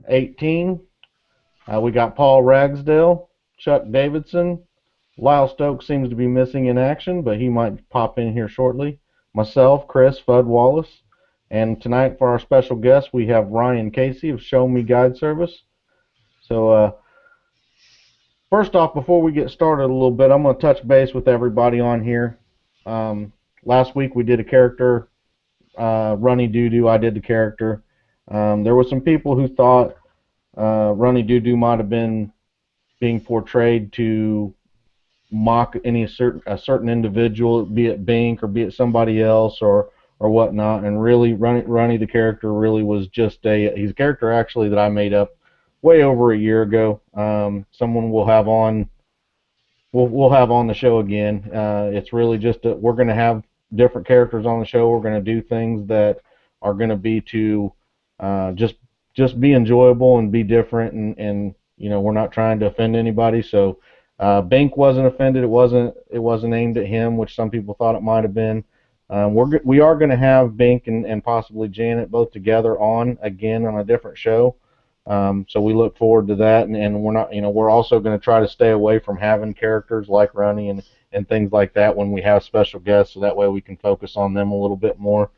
18. We got Paul Ragsdale, Chuck Davidson. Lyle Stokes seems to be missing in action, but he might pop in here shortly. Myself, Chris Fudd Wallace. And tonight for our special guest, we have Ryan Casey of Show Me Guide Service. So first off, before we get started a little bit, I'm going to touch base with everybody on here. Last week we did a character, Runny Doo Doo. I did the character. There were some people who thought Runny Doo Doo might have been being portrayed to mock a certain individual, be it Bink or be it somebody else or whatnot. And really, Runny the character really was just he's a character actually that I made up way over a year ago. Someone we'll have on the show again. It's really just we're going to have different characters on the show. We're going to do things that are going to be to just be enjoyable and be different, and we're not trying to offend anybody. So Bink wasn't offended. It wasn't aimed at him, which some people thought it might have been. We are going to have Bink and possibly Janet both together on again on a different show. So we look forward to that, and we're not, we're also going to try to stay away from having characters like Runny and things like that when we have special guests, so that way we can focus on them a little bit more.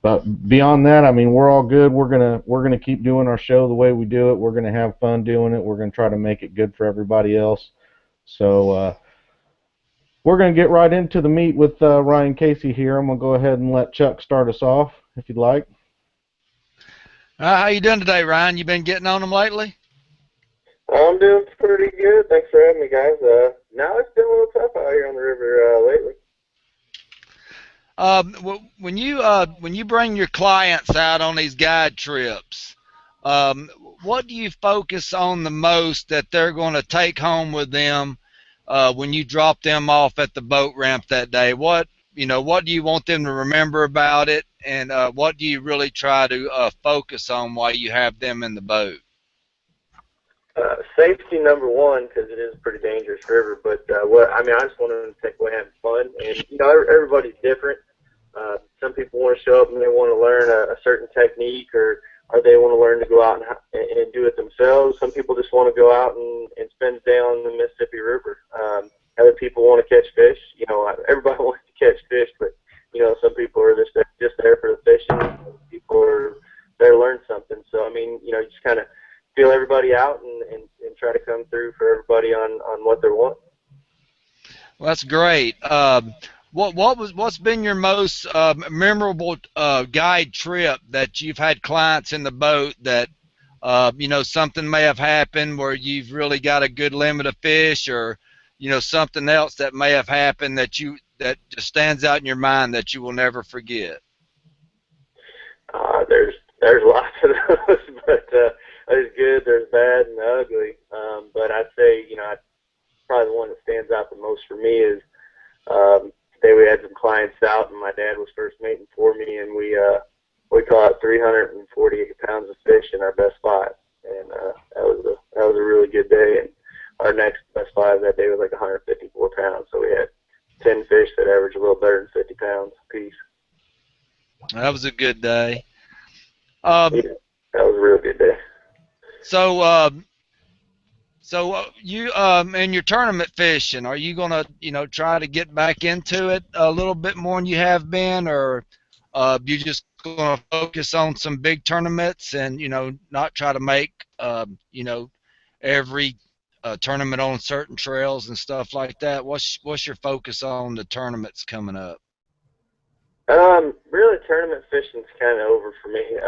But beyond that, I mean, we're all good. We're gonna keep doing our show the way we do it. We're gonna have fun doing it. We're gonna try to make it good for everybody else. So we're gonna get right into the meat with Ryan Casey here. I'm gonna go ahead and let Chuck start us off, if you'd like. How you doing today, Ryan? You been getting on them lately? I'm doing pretty good. Thanks for having me, guys. Now it's been a little tough out here on the river lately. When you bring your clients out on these guide trips, what do you focus on the most that they're going to take home with them when you drop them off at the boat ramp that day? What do you want them to remember about it, and what do you really try to focus on while you have them in the boat? Safety number one, because it is a pretty dangerous river. But I just want them to take away having fun, and everybody's different. Some people want to show up and they want to learn a certain technique, or they want to learn to go out and do it themselves. Some people just want to go out and spend the day on the Mississippi River. Other people want to catch fish. Everybody wants to catch fish, but some people are just there for the fishing. Some people are there to learn something. So you just kind of feel everybody out and try to come through for everybody on what they want. Well, that's great. What's been your most memorable guide trip that you've had clients in the boat that something may have happened where you've really got a good limit of fish, or something else that may have happened that just stands out in your mind that you will never forget? There's lots of those, but there's good, there's bad, and ugly. But I'd say probably the one that stands out the most for me is today we had some clients out, and my dad was first mating for me, and we caught 348 pounds of fish in our best five, and that was a really good day. And our next best five that day was like 154 pounds, so we had 10 fish that averaged a little better than 50 pounds a piece. That was a good day. Yeah, that was a real good day. So you in your tournament fishing, are you gonna try to get back into it a little bit more than you have been, or you just gonna focus on some big tournaments and not try to make every tournament on certain trails and stuff like that? What's your focus on the tournaments coming up? Really, tournament fishing's kind of over for me.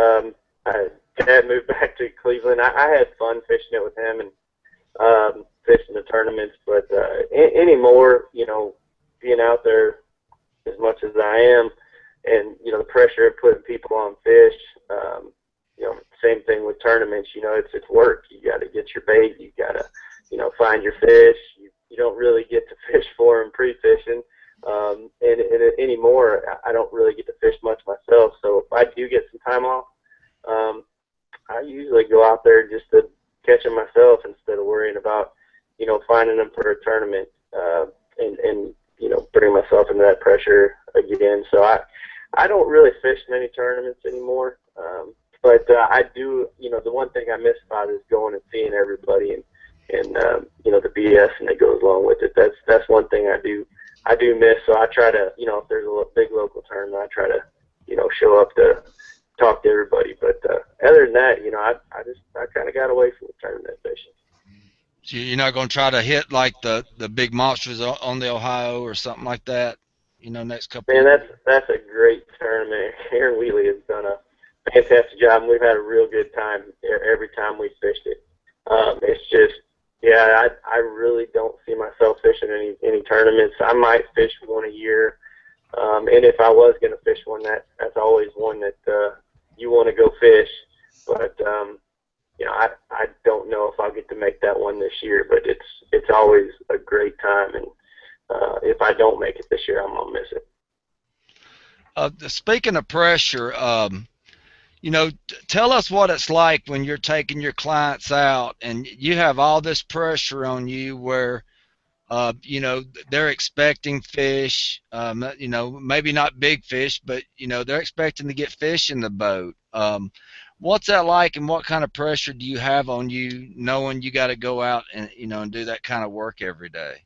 Dad moved back to Cleveland. I had fun fishing it with him and fishing the tournaments, but anymore, being out there as much as I am, and the pressure of putting people on fish. Same thing with tournaments. It's work. You got to get your bait. You got to find your fish. You don't really get to fish for them pre-fishing. And anymore, I don't really get to fish much myself. So if I do get some time off, I usually go out there just to catch them myself instead of worrying about, finding them for a tournament, and bring myself into that pressure again. So I don't really fish many tournaments anymore. but I do, the one thing I miss about it is going and seeing everybody and the BS and that goes along with it. That's one thing I do miss. So I try to, if there's a big local tournament, I try to, show up to talk to everybody. But other than that, I kind of got away from the tournament fishing. So you're not going to try to hit like the big monsters on the Ohio or something like that, next couple Man, of years? that's a great tournament. Aaron Wheatley has done a fantastic job, and we've had a real good time every time we fished it. It's just, yeah, I really don't see myself fishing any tournaments. I might fish one a year, and if I was going to fish one, that's always one that you want to go fish. But I don't know if I'll get to make that one this year. But it's always a great time, and if I don't make it this year, I'm gonna miss it. Speaking of pressure, tell us what it's like when you're taking your clients out and you have all this pressure on you where, they're expecting fish, maybe not big fish, but, they're expecting to get fish in the boat. What's that like, and what kind of pressure do you have on you knowing you got to go out and do that kind of work every day?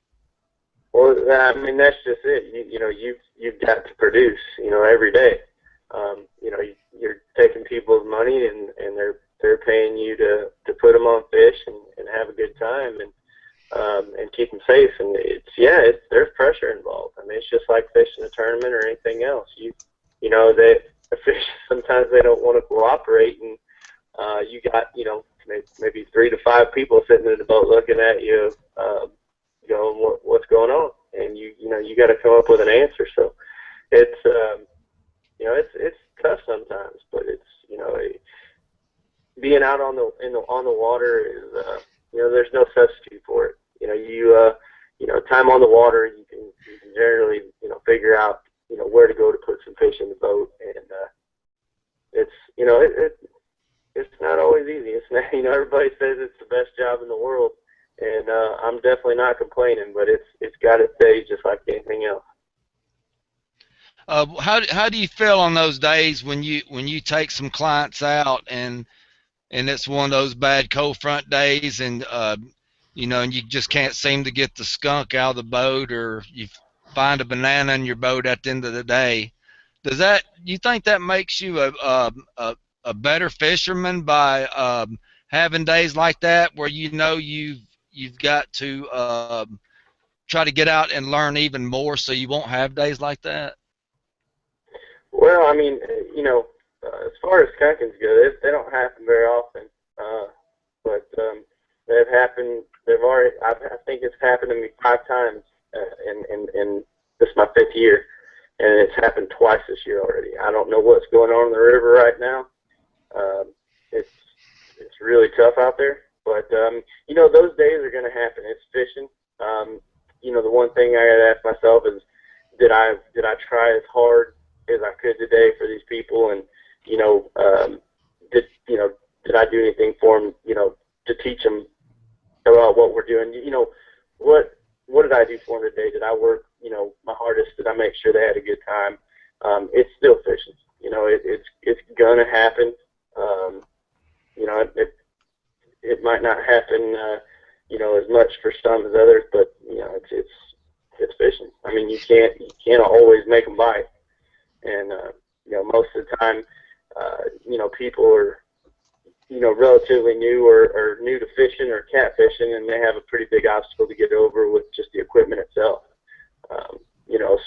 Well, I mean, that's just it. You've got to produce, every day. You're taking people's money and they're paying you to put them on fish and have a good time and keep them safe. And there's pressure involved. I mean, it's just like fishing a tournament or anything else. The fish sometimes they don't want to cooperate, and you got maybe 3 to 5 people sitting in the boat looking at you, going, what's going on? And you got to come up with an answer. So it's it's tough sometimes, but it's being out on the water is there's no substitute for it. Time on the water, you can generally figure out where to go to put some fish in the boat, and it's not always easy. It's not, everybody says it's the best job in the world, and I'm definitely not complaining, but it's got its days just like anything else. How do you feel on those days when you take some clients out and it's one of those bad cold front days, and and you just can't seem to get the skunk out of the boat, or you find a banana in your boat at the end of the day? You think that makes you a better fisherman by having days like that where you've got to try to get out and learn even more so you won't have days like that? Well, I mean, as far as skunkings go, they don't happen very often, but they've happened. I think it's happened to me 5 times in this is my 5th year, and it's happened twice this year already. I don't know what's going on in the river right now. It's really tough out there, but those days are going to happen. It's fishing. The one thing I got to ask myself is, did I try as hard as I could today for these people, and did I do anything for them, to teach them about what we're doing? What did I do for them today? Did I work, my hardest? Did I make sure they had a good time? It's still fishing. It's gonna happen. It might not happen, as much for some as others, but it's fishing. I mean, you can't always make them bite, and most of the time, people are relatively new or new to fishing or catfishing, and they have a pretty big obstacle to get over with just the equipment itself.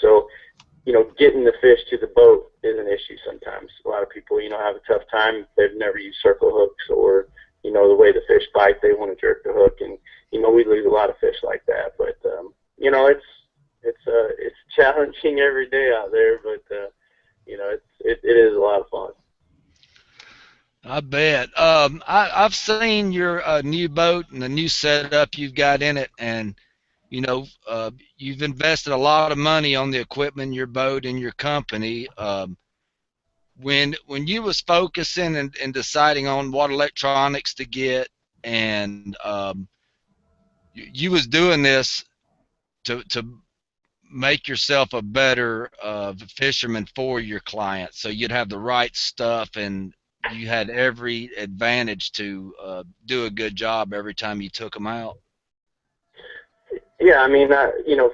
So getting the fish to the boat is an issue sometimes. A lot of people, have a tough time. They've never used circle hooks, or the way the fish bite, they want to jerk the hook, and we lose a lot of fish like that. But it's challenging every day out there, but it is a lot of fun. I bet. I've seen your new boat and the new setup you've got in it, and you've invested a lot of money on the equipment in your boat and your company. When you was focusing and deciding on what electronics to get, and you was doing this to make yourself a better fisherman for your clients, so you'd have the right stuff and you had every advantage to do a good job every time you took them out. Yeah, I mean,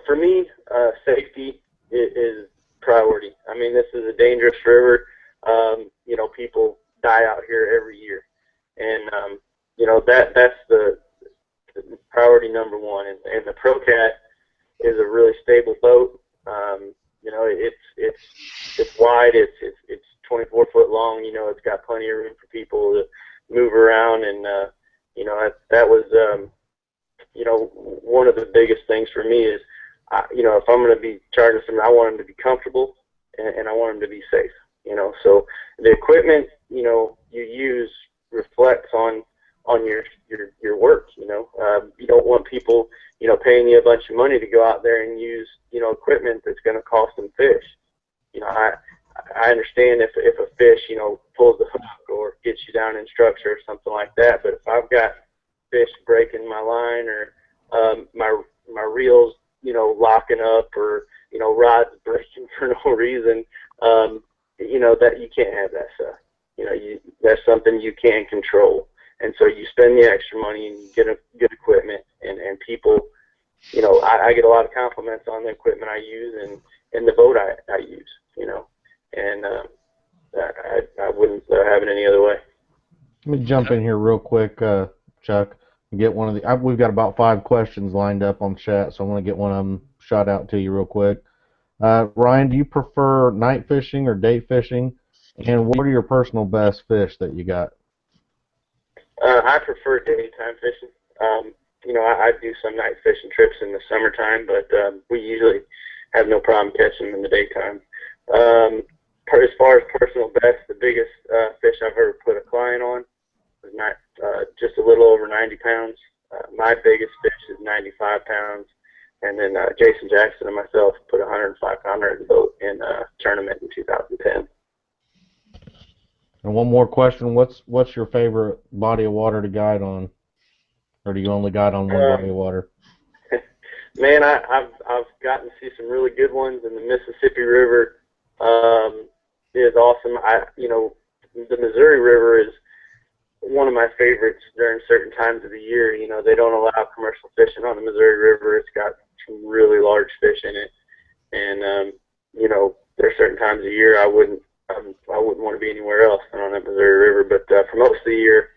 for me, safety is priority. I mean, this is a dangerous river. People die out here every year, and that's the priority number one. And the ProCat is a really stable boat. It's wide. It's 24 foot long. It's got plenty of room for people to move around, and that was one of the biggest things for me is, if I'm going to be charging someone, I want them to be comfortable, and I want them to be safe. So the equipment you use reflects on your work. You don't want people paying you a bunch of money to go out there and use equipment that's going to cost them fish. I understand if a fish pulls the hook or gets you down in structure or something like that, but if I've got fish breaking my line or my reels locking up or rods breaking for no reason, that you can't have that stuff. That's something you can't control. And so you spend the extra money and you get a good equipment, and people, I get a lot of compliments on the equipment I use and the boat I use, and I wouldn't have it any other way. Let me jump in here real quick, Chuck, and get one of the. We've got about 5 questions lined up on chat, so I want to get one of them shot out to you real quick. Ryan, do you prefer night fishing or day fishing? And what are your personal best fish that you got? I prefer daytime fishing. I do some night fishing trips in the summertime, but we usually have no problem catching them in the daytime. As far as personal best, the biggest fish I've ever put a client on was just a little over 90 pounds. My biggest fish is 95 pounds. And then Jason Jackson and myself put a 105-pounder boat in a tournament in 2010. And one more question: what's your favorite body of water to guide on, or do you only guide on one body of water? Man, I've gotten to see some really good ones, and the Mississippi River is awesome. The Missouri River is one of my favorites during certain times of the year. They don't allow commercial fishing on the Missouri River. It's got some really large fish in it, and there are certain times of the year I wouldn't want to be anywhere else than on that Missouri River. But for most of the year,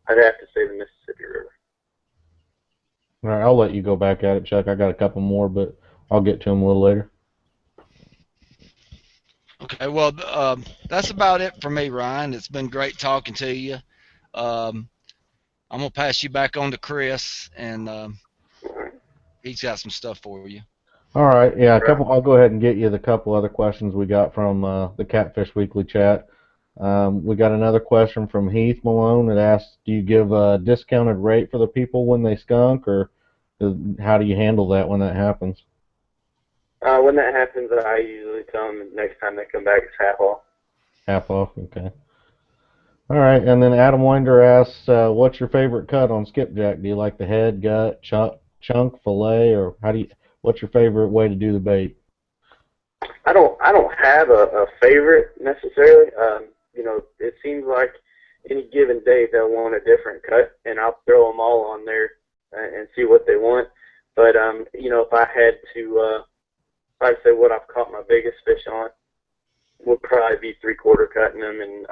I'd have to say the Mississippi River. All right, I'll let you go back at it, Chuck. I got a couple more, but I'll get to them a little later. Okay, well, that's about it for me, Ryan. It's been great talking to you. I'm gonna pass you back on to Chris, and he's got some stuff for you. All right, yeah, I'll go ahead and get you the couple other questions we got from the Catfish Weekly chat. We got another question from Heath Malone that asks, do you give a discounted rate for the people when they skunk, or how do you handle that when that happens? When that happens, I usually tell them next time they come back it's half off. Half off, okay. All right, and then Adam Winder asks, what's your favorite cut on skipjack? Do you like the head, gut, chunk, fillet, or what's your favorite way to do the bait? I don't have a favorite necessarily. It seems like any given day they'll want a different cut, and I'll throw them all on there and see what they want. But if I had to, I'd say what I've caught my biggest fish on would probably be 3/4 cutting them and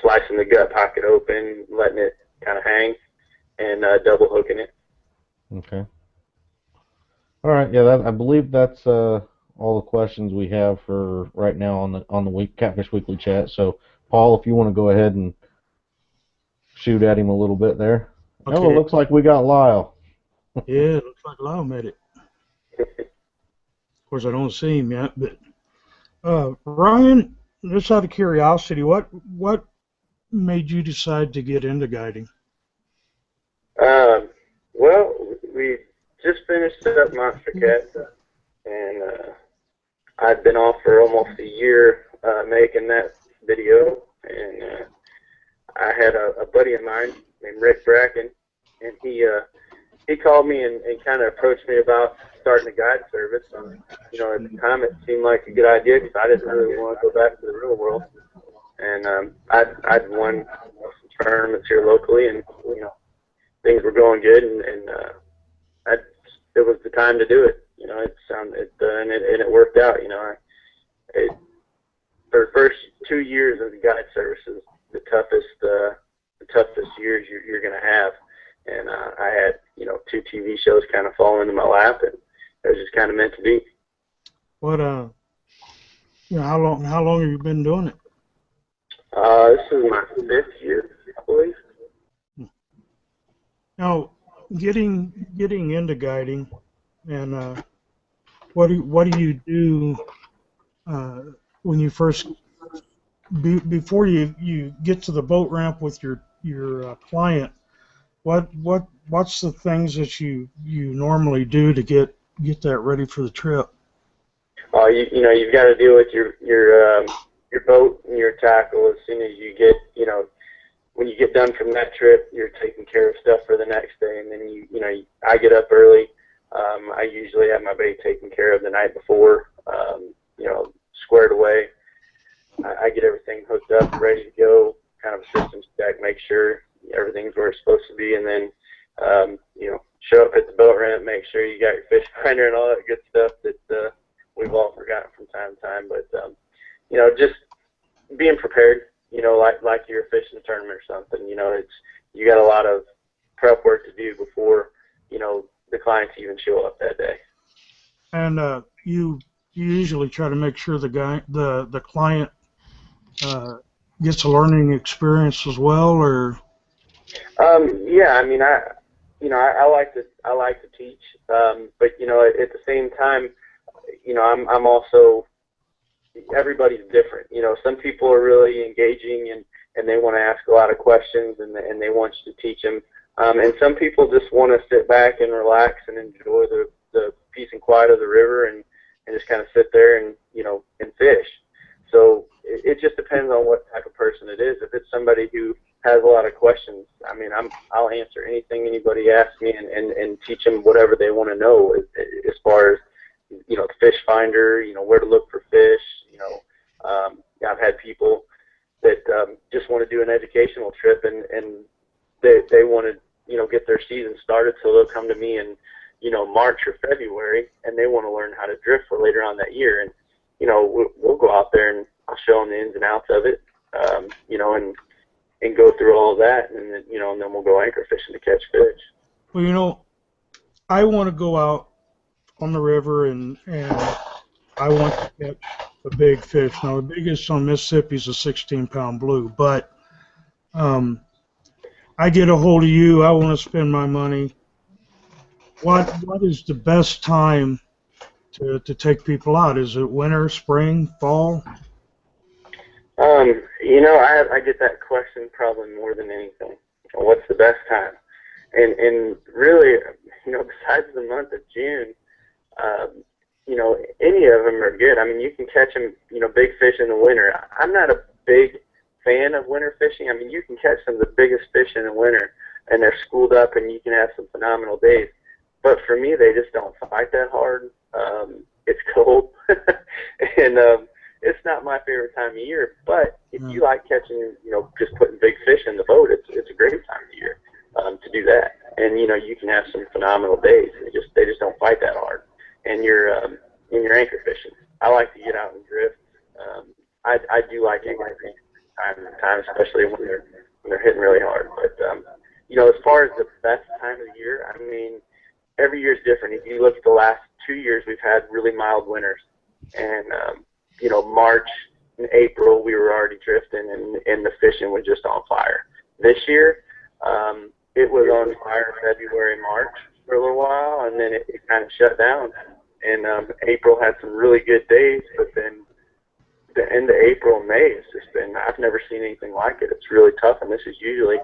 slicing the gut pocket open, letting it kind of hang, and double hooking it. Okay. All right. Yeah, I believe that's all the questions we have for right now on the Catfish Weekly chat. So, Paul, if you want to go ahead and shoot at him a little bit there. Okay. Oh, it looks like we got Lyle. Yeah, it looks like Lyle made it. Of course, I don't see him yet, but Ryan, just out of curiosity, what made you decide to get into guiding? Well, we just finished up Monster Cats, and I'd been off for almost a year making that video, and I had a buddy of mine named Rick Bracken, and he called me and kind of approached me about starting a guide service. And, at the time it seemed like a good idea because I didn't really want to go back to the real world. and I'd won some tournaments here locally, and things were going good, and it was the time to do it. And it worked out. For the first 2 years of the guide services, the toughest years you're going to have. And I had, 2 TV shows kind of fall into my lap, and it was just kind of meant to be. What how long have you been doing it? This is my 5th year, I believe. Now, getting into guiding, and what do you do when you first before you get to the boat ramp with your client? What's the things that you normally do to get that ready for the trip? You've got to deal with your boat and your tackle as soon as you get, when you get done from that trip, you're taking care of stuff for the next day, and then I get up early. I usually have my bait taken care of the night before, squared away. I get everything hooked up, ready to go, kind of a systems check, make sure everything's where it's supposed to be, and then, show up at the boat ramp, make sure you got your fish finder and all that good stuff that we've all forgotten from time to time. But, just being prepared, like you're fishing a tournament or something, you got a lot of prep work to do before, the clients even show up that day. And you usually try to make sure the client gets a learning experience as well, or? Yeah, I like to teach, but at the same time, I'm also, everybody's different. Some people are really engaging and they want to ask a lot of questions and they want you to teach them. And some people just want to sit back and relax and enjoy the peace and quiet of the river and just kind of sit there and fish. So it just depends on what type of person it is. If it's somebody who has a lot of questions, I'll answer anything anybody asks me and teach them whatever they want to know as far as fish finder, where to look for fish. I've had people that just want to do an educational trip and they want to get their season started, so they'll come to me in March or February and they want to learn how to drift for later on that year, and we'll go out there and I'll show them the ins and outs of it, and go through all of that, and then and then we'll go anchor fishing to catch fish. Well, I want to go out on the river and I want to catch a big fish. Now the biggest on Mississippi is a 16-pound blue, but I get a hold of you. I want to spend my money. What is the best time to take people out? Is it winter, spring, fall? I get that question probably more than anything. What's the best time? And really, besides the month of June, any of them are good. You can catch them, big fish in the winter. I'm not a big fan of winter fishing. You can catch some of the biggest fish in the winter, and they're schooled up, and you can have some phenomenal days. But for me, they just don't fight that hard. It's cold, and it's not my favorite time of year. But if you like catching, just putting big fish in the boat, it's a great time of year to do that. And you can have some phenomenal days. They just don't fight that hard. And you're anchor fishing. I like to get out and drift. I do like anchor fishing from time to time, especially when they're hitting really hard. But as far as the best time of the year, every year is different. If you look at the last 2 years, we've had really mild winters, and March and April we were already drifting, and the fishing was just on fire. This year, it was on fire February, March for a little while, and then it kind of shut down. And April had some really good days, but then the end of April and May has just been, I've never seen anything like it. It's really tough, and this is usually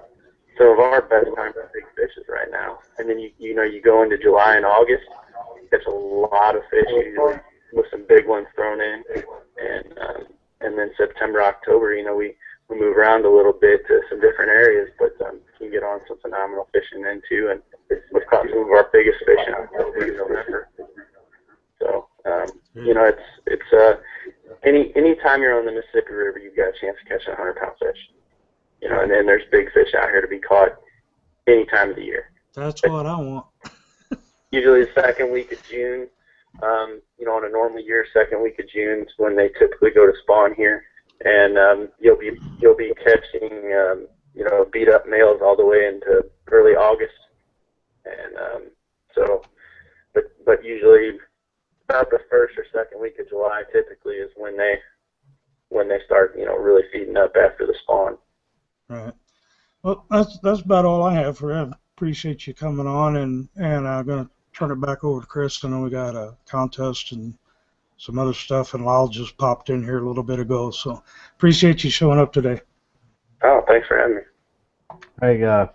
some of our best time for big fishes right now. And then you go into July and August, catch a lot of fish usually with some big ones thrown in, and then September, October, we move around a little bit to some different areas, but you can get on some phenomenal fishing then too, and we've caught some of our biggest fish out in November. So, it's any time you're on the Mississippi River, you've got a chance to catch a 100-pound fish. And then there's big fish out here to be caught any time of the year. That's what I want. Usually the second week of June, on a normal year, second week of June is when they typically go to spawn here, and you'll be catching beat up males all the way into early August, and but usually about the first or second week of July typically is when they start really feeding up after the spawn. Right. Well, that's about all I have for you. I appreciate you coming on, and I'm going to turn it back over to Chris. I know we got a contest and some other stuff, and Lyle just popped in here a little bit ago. So appreciate you showing up today. Oh, thanks for having me. Hey,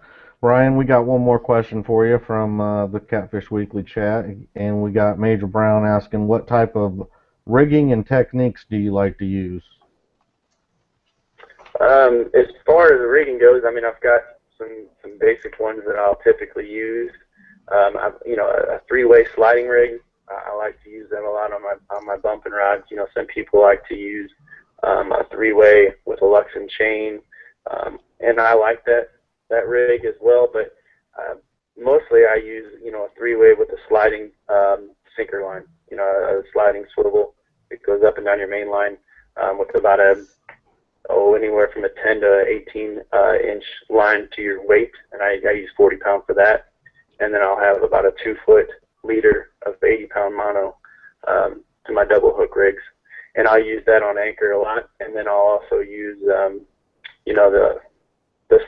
Ryan, we got one more question for you from the Catfish Weekly chat, and we got Major Brown asking, what type of rigging and techniques do you like to use? As far as the rigging goes, I mean, I've got some basic ones that I'll typically use. A three-way sliding rig. I like to use them a lot on my bumping rods. Some people like to use a three-way with a Luxon chain, and I like that rig as well. But mostly I use a three-way with a sliding sinker line. A sliding swivel. It goes up and down your main line with about anywhere from a 10 to 18 inch line to your weight, and I use 40 pound for that. And then I'll have about a 2-foot leader of 80 pound mono to my double hook rigs, and I'll use that on anchor a lot. And then I'll also use the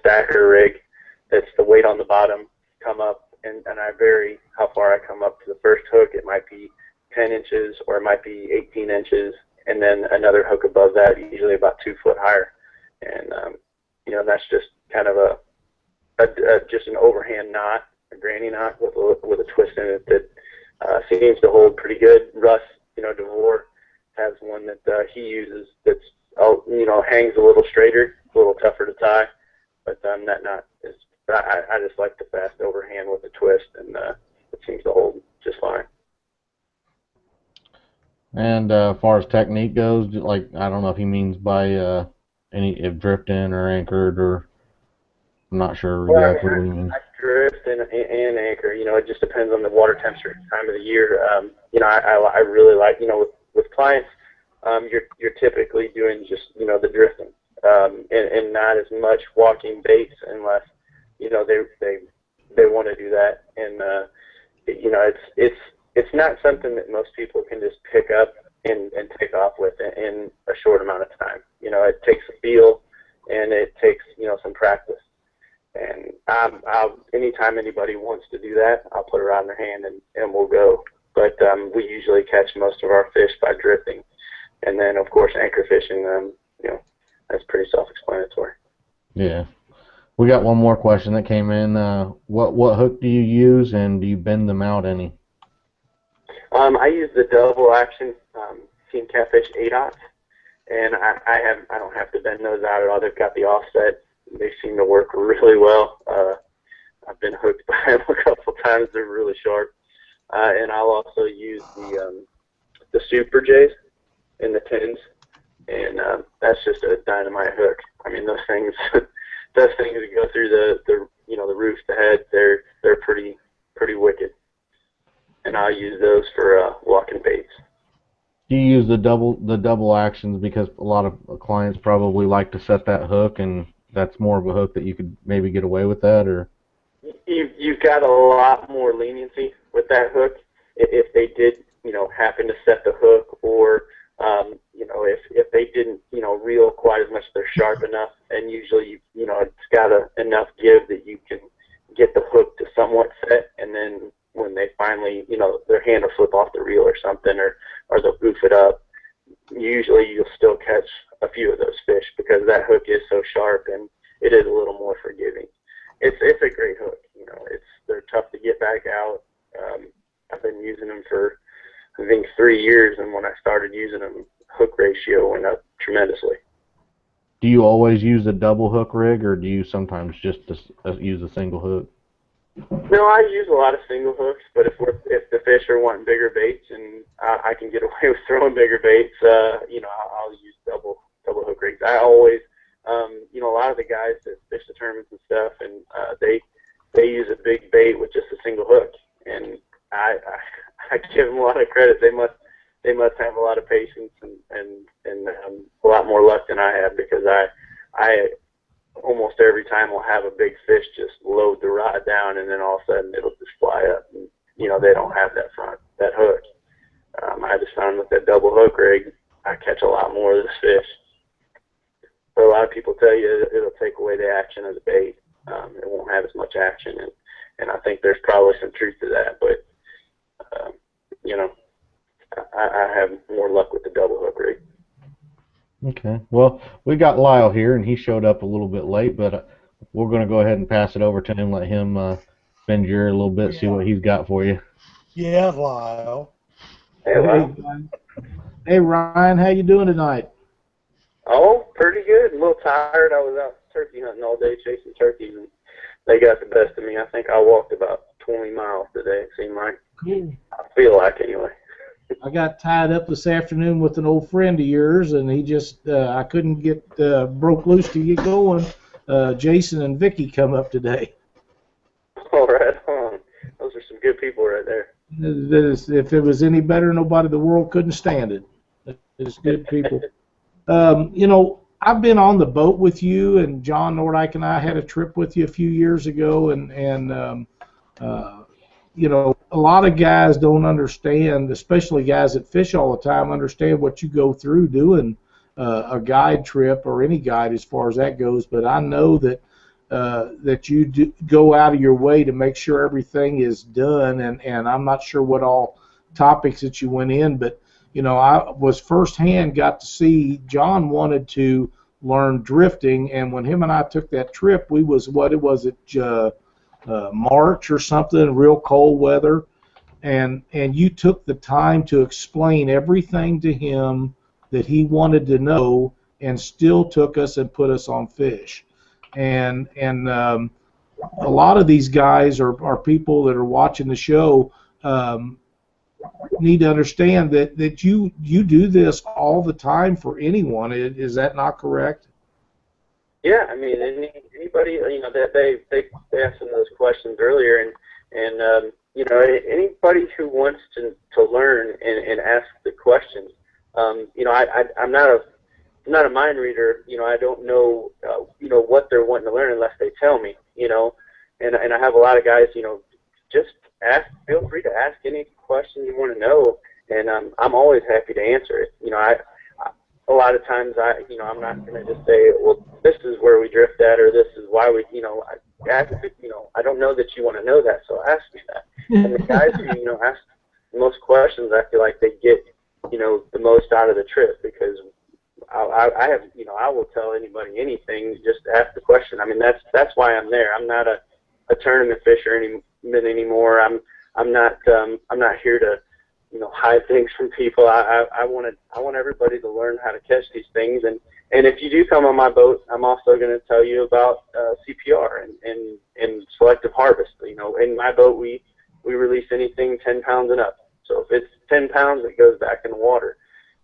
stacker rig. That's the weight on the bottom, come up, and I vary how far I come up to the first hook. It might be 10 inches or it might be 18 inches, and then another hook above that, usually about 2 foot higher. And that's just kind of just an overhand knot, a granny knot with a twist in it that seems to hold pretty good. Russ, DeVore has one that he uses that's hangs a little straighter, a little tougher to tie, but that knot is. I just like the fast overhand with a twist, and it seems to hold just fine. And as far as technique goes, like, I don't know if he means by if drifting or anchored, or I'm not sure exactly what he means. I drift and anchor. It just depends on the water temperature, time of the year. I really like, with clients, you're typically doing just, the drifting, and not as much walking baits unless, they want to do that. And, it's not something that most people can just pick up and take off with in a short amount of time. It takes a feel, and it takes, some practice. And anytime anybody wants to do that, I'll put it around their hand and we'll go. But we usually catch most of our fish by drifting. And then, of course, anchor fishing, that's pretty self-explanatory. Yeah. We got one more question that came in. What hook do you use, and do you bend them out any? I use the double action Team Catfish 8/0, and I don't have to bend those out at all. They've got the offset. They seem to work really well. I've been hooked by them a couple times. They're really sharp. And I'll also use the Super J's in the tins, and that's just a dynamite hook. I mean, those things that go through the roof, the head, they're pretty wicked. And I'll use those for walking baits. Do you use the double actions because a lot of clients probably like to set that hook, and that's more of a hook that you could maybe get away with that, or? You've got a lot more leniency with that hook if they did, happen to set the hook, or if they didn't, reel quite as much, they're sharp enough, and usually, it's got enough give that you can get the hook to somewhat set, and then when they finally, their hand will slip off the reel or something, or they'll goof it up, usually you'll still catch a few of those fish because that hook is so sharp and it is a little more forgiving. It's a great hook. They're tough to get back out. I've been using them for, I think, 3 years, and when I started using them, hook ratio went up tremendously. Do you always use a double hook rig, or do you sometimes just use a single hook? No, I use a lot of single hooks, but if the fish are wanting bigger baits and I can get away with throwing bigger baits, I'll use double hook rigs. I always, a lot of the guys that fish the tournaments and stuff, and they use a big bait with just a single hook, and I give them a lot of credit. They must have a lot of patience and a lot more luck than I have, because I almost every time we'll have a big fish just load the rod down, and then all of a sudden it'll just fly up. And, they don't have that hook. I just found with that double hook rig, I catch a lot more of this fish. But a lot of people tell you it'll take away the action of the bait. It won't have as much action, and I think there's probably some truth to that. But, you know, I have more luck with the double hook rig. Okay. Well, we got Lyle here, and he showed up a little bit late, but we're going to go ahead and pass it over to him, let him bend your ear a little bit, see what he's got for you. Yeah, Lyle. Hey, Lyle. Hey, Ryan, how you doing tonight? Oh, pretty good. A little tired. I was out turkey hunting all day chasing turkeys, and they got the best of me. I think I walked about 20 miles today, it seemed like. Cool. I feel like, anyway. I got tied up this afternoon with an old friend of yours, and he just, I couldn't get, broke loose to get going. Jason and Vicky come up today. All right on. Those are some good people right there. If it was any better, nobody in the world couldn't stand it. It's good people. I've been on the boat with you, and John Nordyke and I had a trip with you a few years ago, and a lot of guys don't understand, especially guys that fish all the time, understand what you go through doing a guide trip, or any guide as far as that goes. But I know that that you go out of your way to make sure everything is done, and I'm not sure what all topics that you went in, but I was firsthand got to see John wanted to learn drifting, and when him and I took that trip, we was March or something, real cold weather, and you took the time to explain everything to him that he wanted to know, and still took us and put us on fish. And a lot of these guys are people that are watching the show, need to understand that you do this all the time for anyone. Is that not correct? Yeah, I mean, anybody, that they asked some of those questions earlier, and anybody who wants to learn and ask the questions, I'm not a mind reader. I don't know, what they're wanting to learn unless they tell me, and I have a lot of guys, just feel free to ask any question you want to know, and I'm always happy to answer it. A lot of times I'm not going to just say, well, this is where we drift at, or this is why we, I don't know that you want to know that, so ask me that. And the guys who, ask the most questions, I feel like they get, the most out of the trip, because I have, I will tell anybody anything, just ask the question. I mean, that's why I'm there. I'm not a tournament fisher anymore. I'm not here to, hide things from people. I want everybody to learn how to catch these things, and if you do come on my boat, I'm also going to tell you about CPR and selective harvest. In my boat we release anything 10 pounds and up. So if it's 10 pounds, it goes back in the water,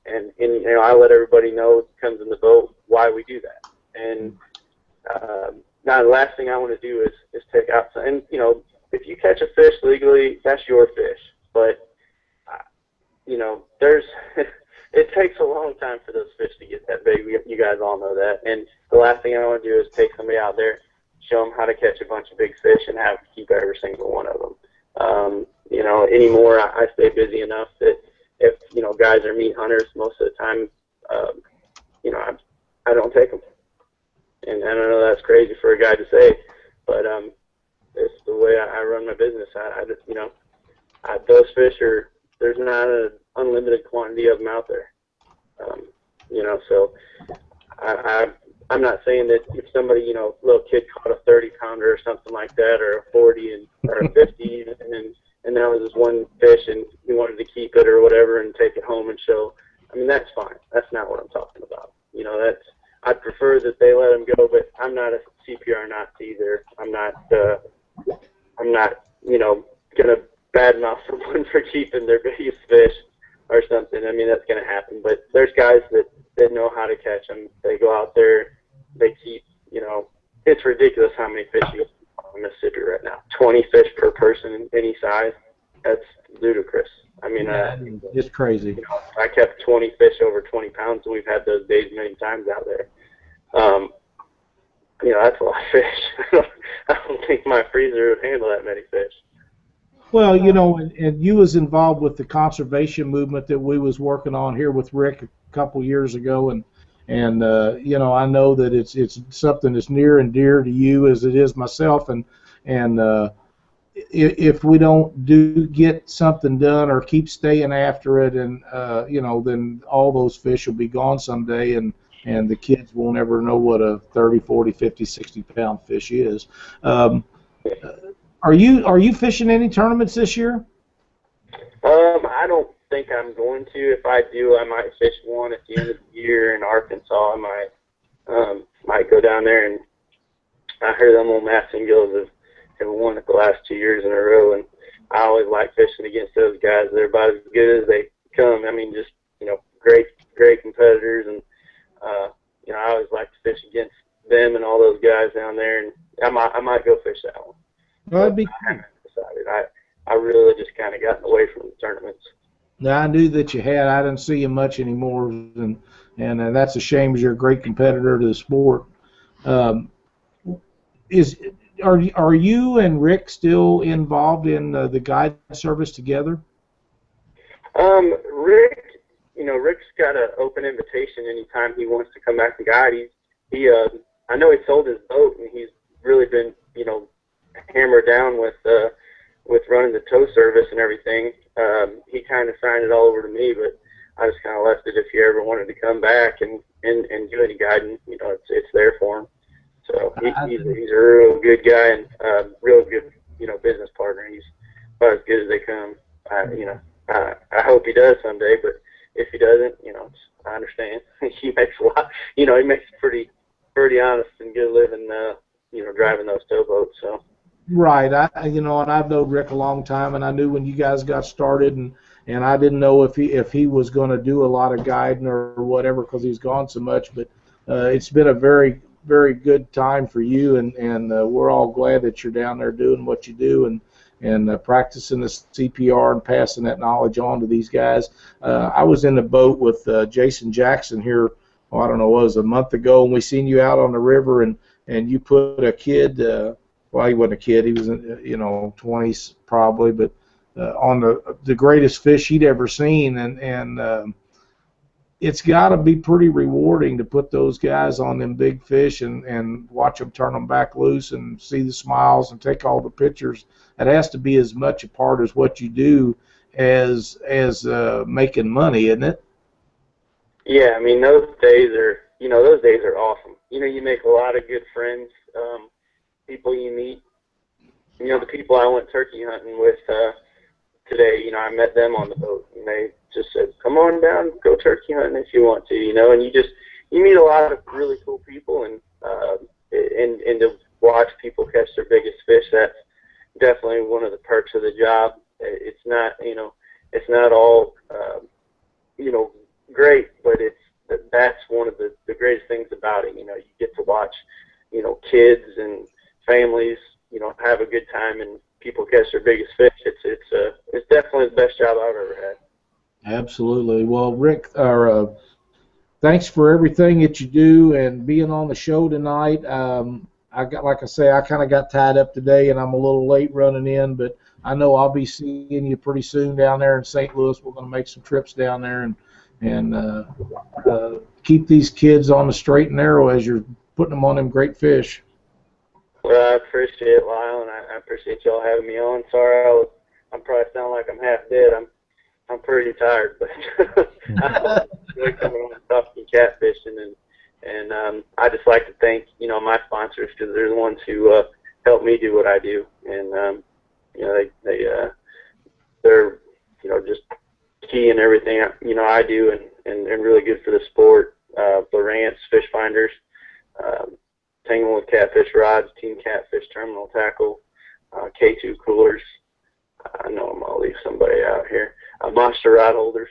and I let everybody know it comes in the boat why we do that. And now the last thing I want to do is take out some, and if you catch a fish legally, that's your fish, but there's it takes a long time for those fish to get that big. You guys all know that. And the last thing I want to do is take somebody out there, show them how to catch a bunch of big fish, and have to keep every single one of them. Anymore, I stay busy enough that if guys are meat hunters, most of the time, I don't take them. And I know that's crazy for a guy to say, but it's the way I run my business. Those fish there's not an unlimited quantity of them out there. So I'm not saying that if somebody, little kid caught a 30-pounder or something like that, or a 40 or a 50, and that was just one fish, and he wanted to keep it or whatever and take it home and show. I mean, that's fine. That's not what I'm talking about. I'd prefer that they let them go, but I'm not a CPR Nazi either. I'm not. I'm not, gonna badmouth someone for keeping their biggest fish or something. I mean, that's gonna happen. But there's guys that know how to catch them. They go out there, they keep, it's ridiculous how many fish you have in Mississippi right now. 20 fish per person in any size. That's ludicrous. I mean, it's crazy. I kept 20 fish over 20 pounds, and we've had those days many times out there. That's a lot of fish. I don't think my freezer would handle that many fish. Well, and you was involved with the conservation movement that we was working on here with Rick a couple years ago, and I know that it's something that's near and dear to you as it is myself, and if we don't get something done or keep staying after it, and then all those fish will be gone someday, and the kids won't ever know what a 30, 40, 50, 60-pound fish is. Are you fishing any tournaments this year? I don't think I'm going to. If I do, I might fish one at the end of the year in Arkansas. I might go down there, and I heard them old Massengills have won it the last 2 years in a row, and I always like fishing against those guys. They're about as good as they come. I mean, just great competitors, and I always like to fish against them and all those guys down there, and I might go fish that one. Well, that'd be I haven't decided. I really just kind of gotten away from the tournaments. Now, I knew that you had. I didn't see you much anymore, and that's a shame because you're a great competitor to the sport. Are you and Rick still involved in the guide service together? Rick's got an open invitation anytime he wants to come back and guide. I know he sold his boat, and he's really been, hammered down with running the tow service and everything. He kind of signed it all over to me, but I just kind of left it if he ever wanted to come back and do any guiding. It's there for him. So he's a real good guy and real good, business partner. He's about as good as they come. I hope he does someday, but if he doesn't, I understand. He makes a lot. He makes pretty honest and good living. Driving those towboats. So. Right. And I've known Rick a long time, and I knew when you guys got started, and I didn't know if he was going to do a lot of guiding or whatever because he's gone so much. But it's been a very, very good time for you, and we're all glad that you're down there doing what you do and practicing the CPR and passing that knowledge on to these guys. I was in the boat with Jason Jackson here, I don't know, it was a month ago, and we seen you out on the river, and you put a kid, well, he wasn't a kid, he was, 20s probably, but on the greatest fish he'd ever seen, and it's got to be pretty rewarding to put those guys on them big fish and watch them turn them back loose and see the smiles and take all the pictures. It has to be as much a part as what you do as making money, isn't it? Yeah, I mean, those days are awesome. You make a lot of good friends, people you meet. The people I went turkey hunting with today, I met them on the boat, and they just said, come on down, go turkey hunting if you want to, and you meet a lot of really cool people, and to watch people catch their biggest fish, that's definitely one of the perks of the job. It's not, it's not all, great, but that's one of the greatest things about it. You get to watch, kids and families, have a good time and people catch their biggest fish. It's definitely the best job I've ever had. Absolutely. Well, Rick, thanks for everything that you do and being on the show tonight. Like I say, I kind of got tied up today, and I'm a little late running in, but I know I'll be seeing you pretty soon down there in St. Louis. We're going to make some trips down there and keep these kids on the straight and narrow as you're putting them on them great fish. Well, I appreciate it, Lyle, and I appreciate y'all having me on. Sorry, I'm probably sound like I'm half dead. I'm pretty tired, but I enjoy coming on and talking catfishing, and I just like to thank my sponsors because they're the ones who help me do what I do, and they're just key in everything I do, and really good for the sport. Lowrance Fish Finders, Tangling with Catfish Rods, Team Catfish Terminal Tackle, K2 coolers. I know I'm gonna leave somebody out here. Monster rod holders.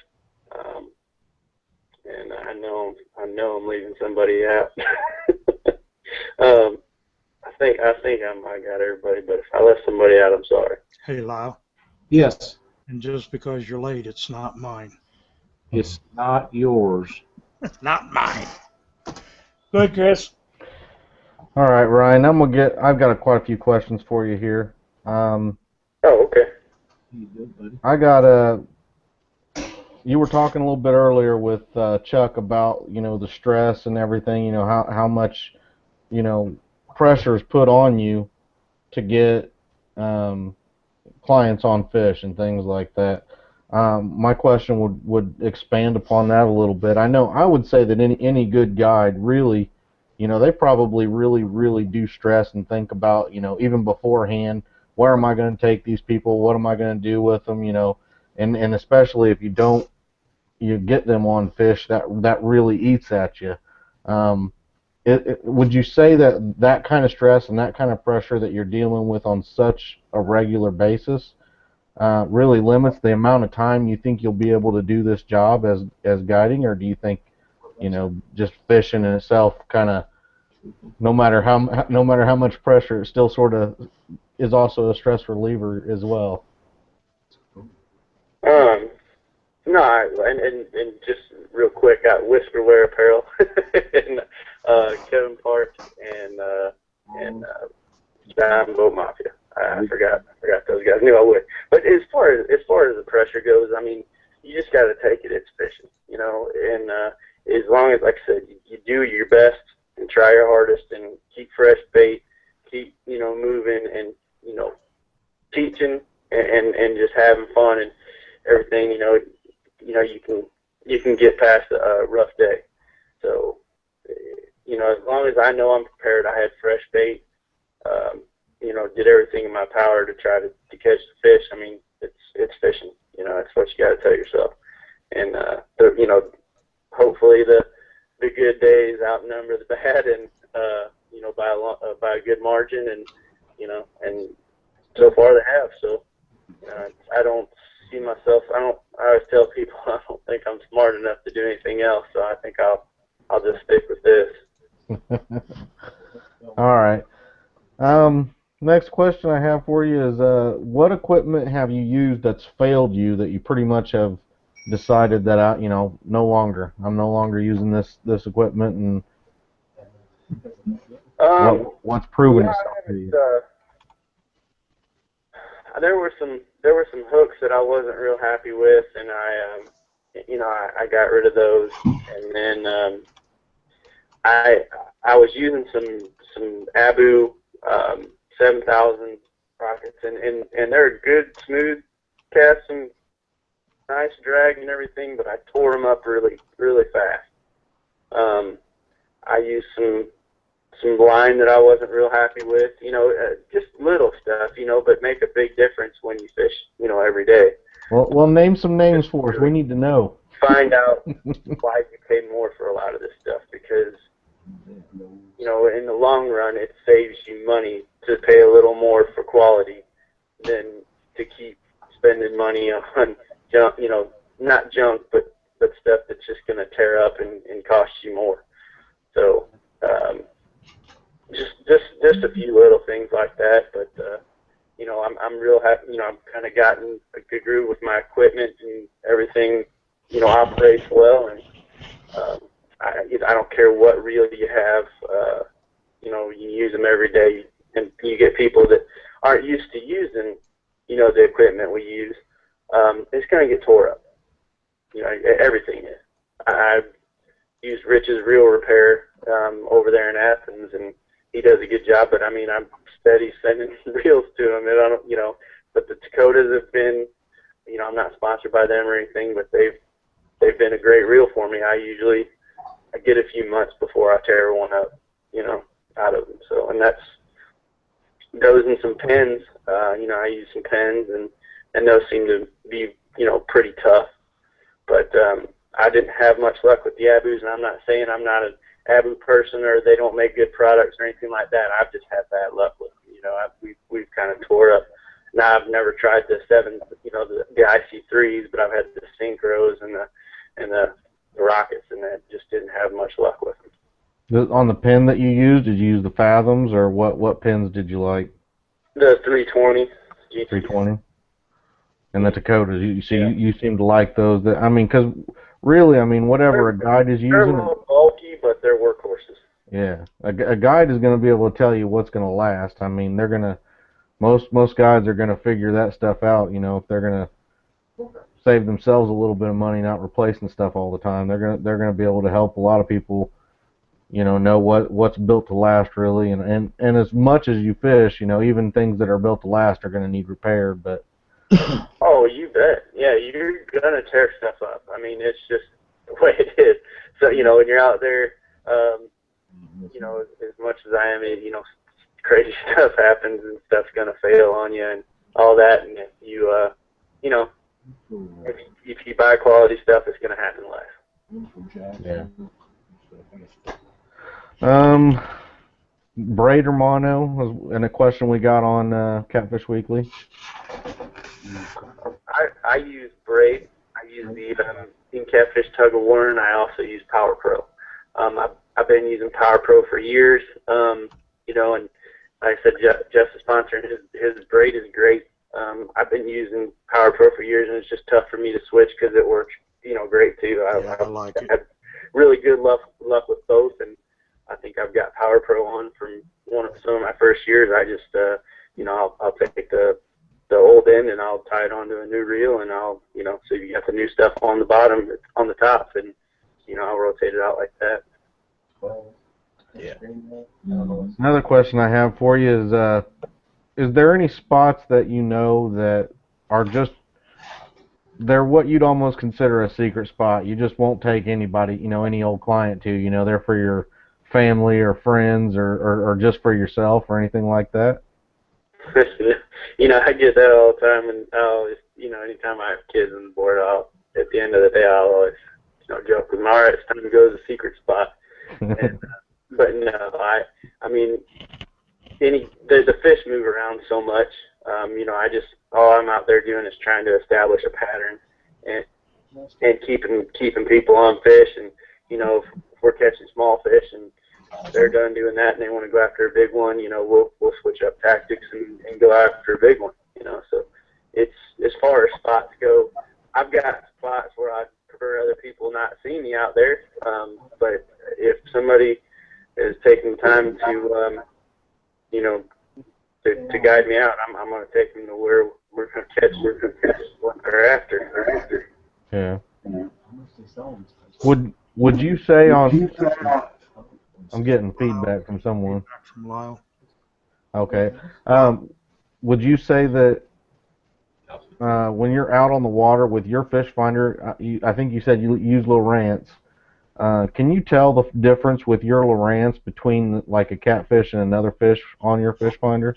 And I know I'm leaving somebody out. I got everybody, but if I left somebody out, I'm sorry. Hey, Lyle. Yes, And just because you're late, it's not mine. it's not yours. Not mine. Good, Chris. All right, Ryan. I've got quite a few questions for you here. Oh, okay. You good, buddy? I got you were talking a little bit earlier with Chuck about, the stress and everything, how much, pressure is put on you to get clients on fish and things like that. My question would expand upon that a little bit. I would say that any good guide really, they probably really do stress and think about, even beforehand, where am I going to take these people? What am I going to do with them? And especially if you get them on fish, that really eats at you. Would you say that kind of stress and that kind of pressure that you're dealing with on such a regular basis really limits the amount of time you think you'll be able to do this job as guiding, or do you think, just fishing in itself kind of, no matter how much pressure, it still sort of is also a stress reliever as well? No, and just real quick, I Whiskerware Apparel and Kevin Park and Diamond Boat Mafia. I forgot those guys. Knew I would. But as far as the pressure goes, I mean, you just got to take it. It's fishing, and as long as, like I said, you do your best and try your hardest and keep fresh bait, keep moving and teaching and just having fun and everything. You can get past a rough day. So, as long as I know I'm prepared, I had fresh bait. Did everything in my power to try to catch the fish. I mean, it's fishing. That's what you got to tell yourself. And hopefully the good days outnumber the bad, and by a good margin, and so far they have. So I don't see myself. I always tell people I don't think I'm smart enough to do anything else. So I think I'll just stick with this. All right. Next question I have for you is, what equipment have you used that's failed you that you pretty much have decided that I'm no longer using this equipment, and what's proven itself to you? There were some hooks that I wasn't real happy with, and I got rid of those, and then I was using some Abu 7,000 rockets, and they're good, smooth casts, and nice drag and everything, but I tore them up really fast. I used some line that I wasn't real happy with, just little stuff, but make a big difference when you fish, every day. Well, name some names for us. We need to know. Find out why you pay more for a lot of this stuff, because in the long run, it saves you money to pay a little more for quality than to keep spending money on junk, not junk, but stuff that's just going to tear up and cost you more. So just a few little things like that, but I'm real happy. I've kind of gotten a good groove with my equipment, and everything operates well, and I don't care what reel you have. You use them every day, and you get people that aren't used to using the equipment we use. It's going to get tore up. Everything is. I use Rich's Reel Repair over there in Athens, and he does a good job. But I mean, I'm steady sending reels to him, and I don't, but the Dakotas have been, I'm not sponsored by them or anything, but they've been a great reel for me. I get a few months before I tear one up, out of them. So, and that's those and some pens. I use some pens, and those seem to be, pretty tough. But I didn't have much luck with the Abus, and I'm not saying I'm not an Abu person or they don't make good products or anything like that. I've just had bad luck with them, we've kind of tore up. Now I've never tried the the IC3s, but I've had the synchros and the rockets, and that just didn't have much luck with them. On the pin that you used, did you use the Fathoms, or what pins did you like? The 320. 320. And the Dakotas. You seem to like those. Because really, whatever a guide is They're a using. little bulky, but they're workhorses. Yeah, a guide is going to be able to tell you what's going to last. They're going to most guides are going to figure that stuff out. If they're going to save themselves a little bit of money, not replacing stuff all the time, they're going to be able to help a lot of people. Know what's built to last really, and as much as you fish, even things that are built to last are going to need repaired. But oh, you bet. Yeah, you're gonna tear stuff up. It's just the way it is. So when you're out there, as much as I am, crazy stuff happens and stuff's gonna fail on you and all that. And if you, if you buy quality stuff, it's gonna happen less. Yeah. Braid or mono was a question we got on Catfish Weekly. I use braid. I use the in Catfish Tug of War, and I also use Power Pro. I've been using Power Pro for years. And like I said, Jeff's a sponsor, and his braid is great. I've been using Power Pro for years, and it's just tough for me to switch because it works, great too. I like it. Had really good luck with both, and I think I've got Power Pro on from some of my first years. I just, I'll take the old end and I'll tie it onto a new reel, and I'll, so you got the new stuff on the bottom, on the top, and, I'll rotate it out like that. Yeah. Another question I have for you is there any spots that that are just, they're what you'd almost consider a secret spot? You just won't take anybody, any old client to, they're for your family or friends or just for yourself or anything like that? I get that all the time, and I'll always, anytime I have kids on board, at the end of the day, I'll always, joke with them, all right, it's time to go to the secret spot. And, but no, the fish move around so much. All I'm out there doing is trying to establish a pattern and keeping people on fish. And, if we're catching small fish and they're done doing that and they want to go after a big one, we'll switch up tactics and go after a big one, So it's, as far as spots go, I've got spots where I prefer other people not seeing me out there. But if somebody is taking time to, to guide me out, I'm going to take them to where we're going to catch what they're after. Yeah. Would you say on? I'm getting feedback from someone. Feedback from Lyle. Okay. Would you say that when you're out on the water with your fish finder, I think you said you use Lowrance. Can you tell the difference with your Lowrance between like a catfish and another fish on your fish finder?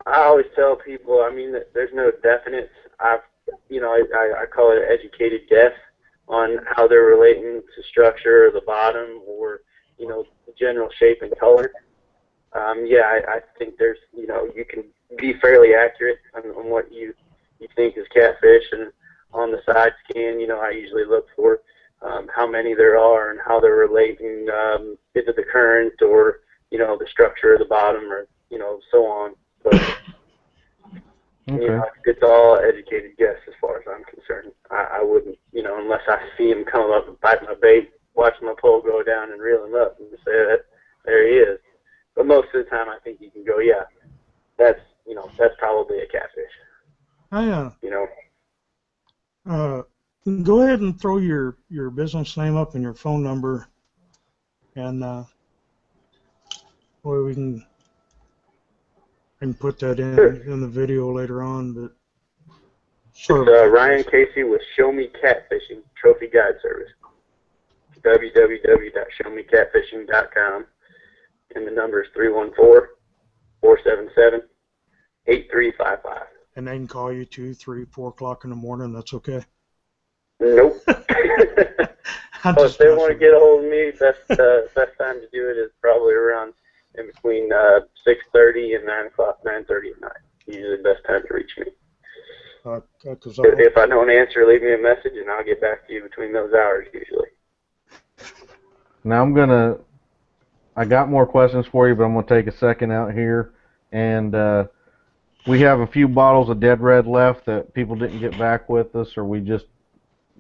I always tell people, that there's no definite. I call it an educated guess on how they're relating to structure or the bottom or, the general shape and color. I think there's, you can be fairly accurate on what you think is catfish, and on the side scan, I usually look for how many there are and how they're relating into the current or, the structure of the bottom or, so on. But, okay. It's all educated guess as far as I'm concerned. I wouldn't, unless I see him come up and bite my bait, watch my pole go down and reel him up and say that there he is. But most of the time I think you can go, yeah, that's probably a catfish. Go ahead and throw your business name up and your phone number, and we can put that in the video later on. But it's Ryan Casey with Show Me Catfishing Trophy Guide Service. www.showmecatfishing.com, and the number is 314-477-8355. And they can call you 2, 3, 4 o'clock in the morning. That's okay. Nope. If they want to get a hold of me, best time to do it is probably around in between 6:30 and 9 o'clock, 9:30 at night. Usually the best time to reach me. If I don't answer, leave me a message, and I'll get back to you between those hours usually. Now I got more questions for you, but I'm gonna take a second out here, and we have a few bottles of Dead Red left that people didn't get back with us, or we just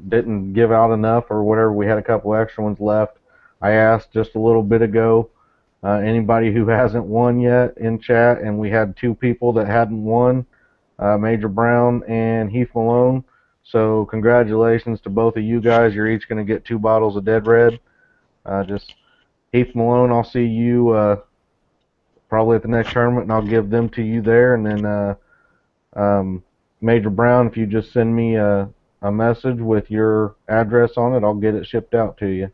didn't give out enough, or whatever. We had a couple extra ones left. I asked just a little bit ago, anybody who hasn't won yet in chat, and we had 2 people that hadn't won, Major Brown and Heath Malone. So congratulations to both of you guys. You're each going to get 2 bottles of Dead Red. Just Heath Malone, I'll see you probably at the next tournament, and I'll give them to you there. And then Major Brown, if you just send me a message with your address on it, I'll get it shipped out to you.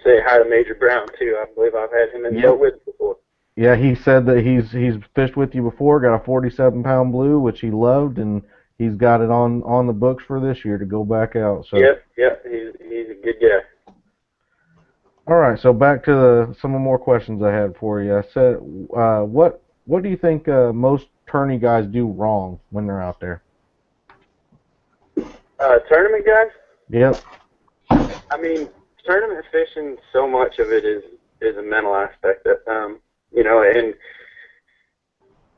Say hi to Major Brown too. I believe I've had him in the boat with before. Yeah, he said that he's fished with you before, got a 47-pound blue, which he loved, and he's got it on the books for this year to go back out. So. Yep, he's a good guy. All right, so back to some more questions I had for you. I said, what do you think most tourney guys do wrong when they're out there? Tournament guys? Yep. I mean, tournament fishing, so much of it is a mental aspect. You know,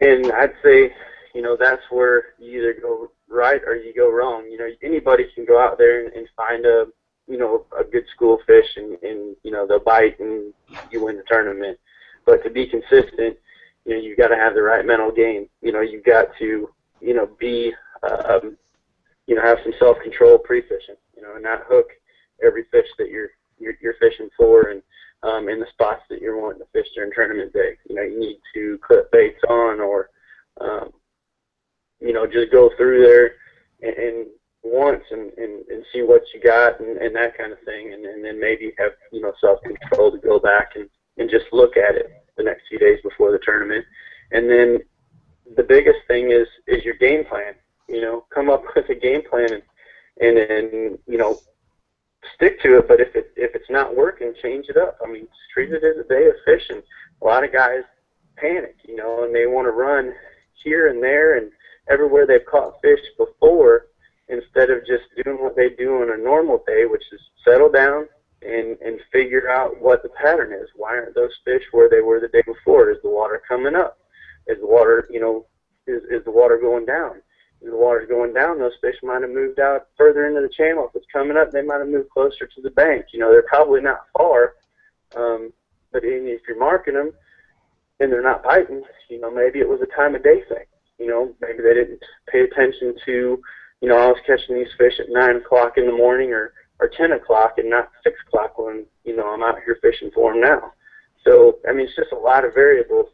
and I'd say, you know, that's where you either go right or you go wrong. You know, anybody can go out there and find a good school fish and you know, they'll bite and you win the tournament. But to be consistent, you know, you've got to have the right mental game. You know, you've got to, you know, be, you know, have some self-control pre-fishing, you know, and not hook every fish that you're fishing for and in the spots that you're wanting to fish during tournament day. You know, you need to clip baits on or, you know, just go through there and once and see what you got and that kind of thing, and then maybe have, you know, self-control to go back and just look at it the next few days before the tournament. And then the biggest thing is your game plan. You know, come up with a game plan and then, you know, stick to it. But if it's not working, change it up. I mean, just treat it as a day of fishing. A lot of guys panic, you know, and they want to run here and there and everywhere they've caught fish before, instead of just doing what they do on a normal day, which is settle down and figure out what the pattern is. Why aren't those fish where they were the day before? Is the water coming up? Is the water, you know, is the water going down? If the water's going down, those fish might have moved out further into the channel. If it's coming up, they might have moved closer to the bank. You know, they're probably not far, but if you're marking them and they're not biting, you know, maybe it was a time of day thing. You know, maybe they didn't pay attention to, you know, I was catching these fish at 9 o'clock in the morning or 10 o'clock and not 6 o'clock when, you know, I'm out here fishing for them now. So, I mean, it's just a lot of variables.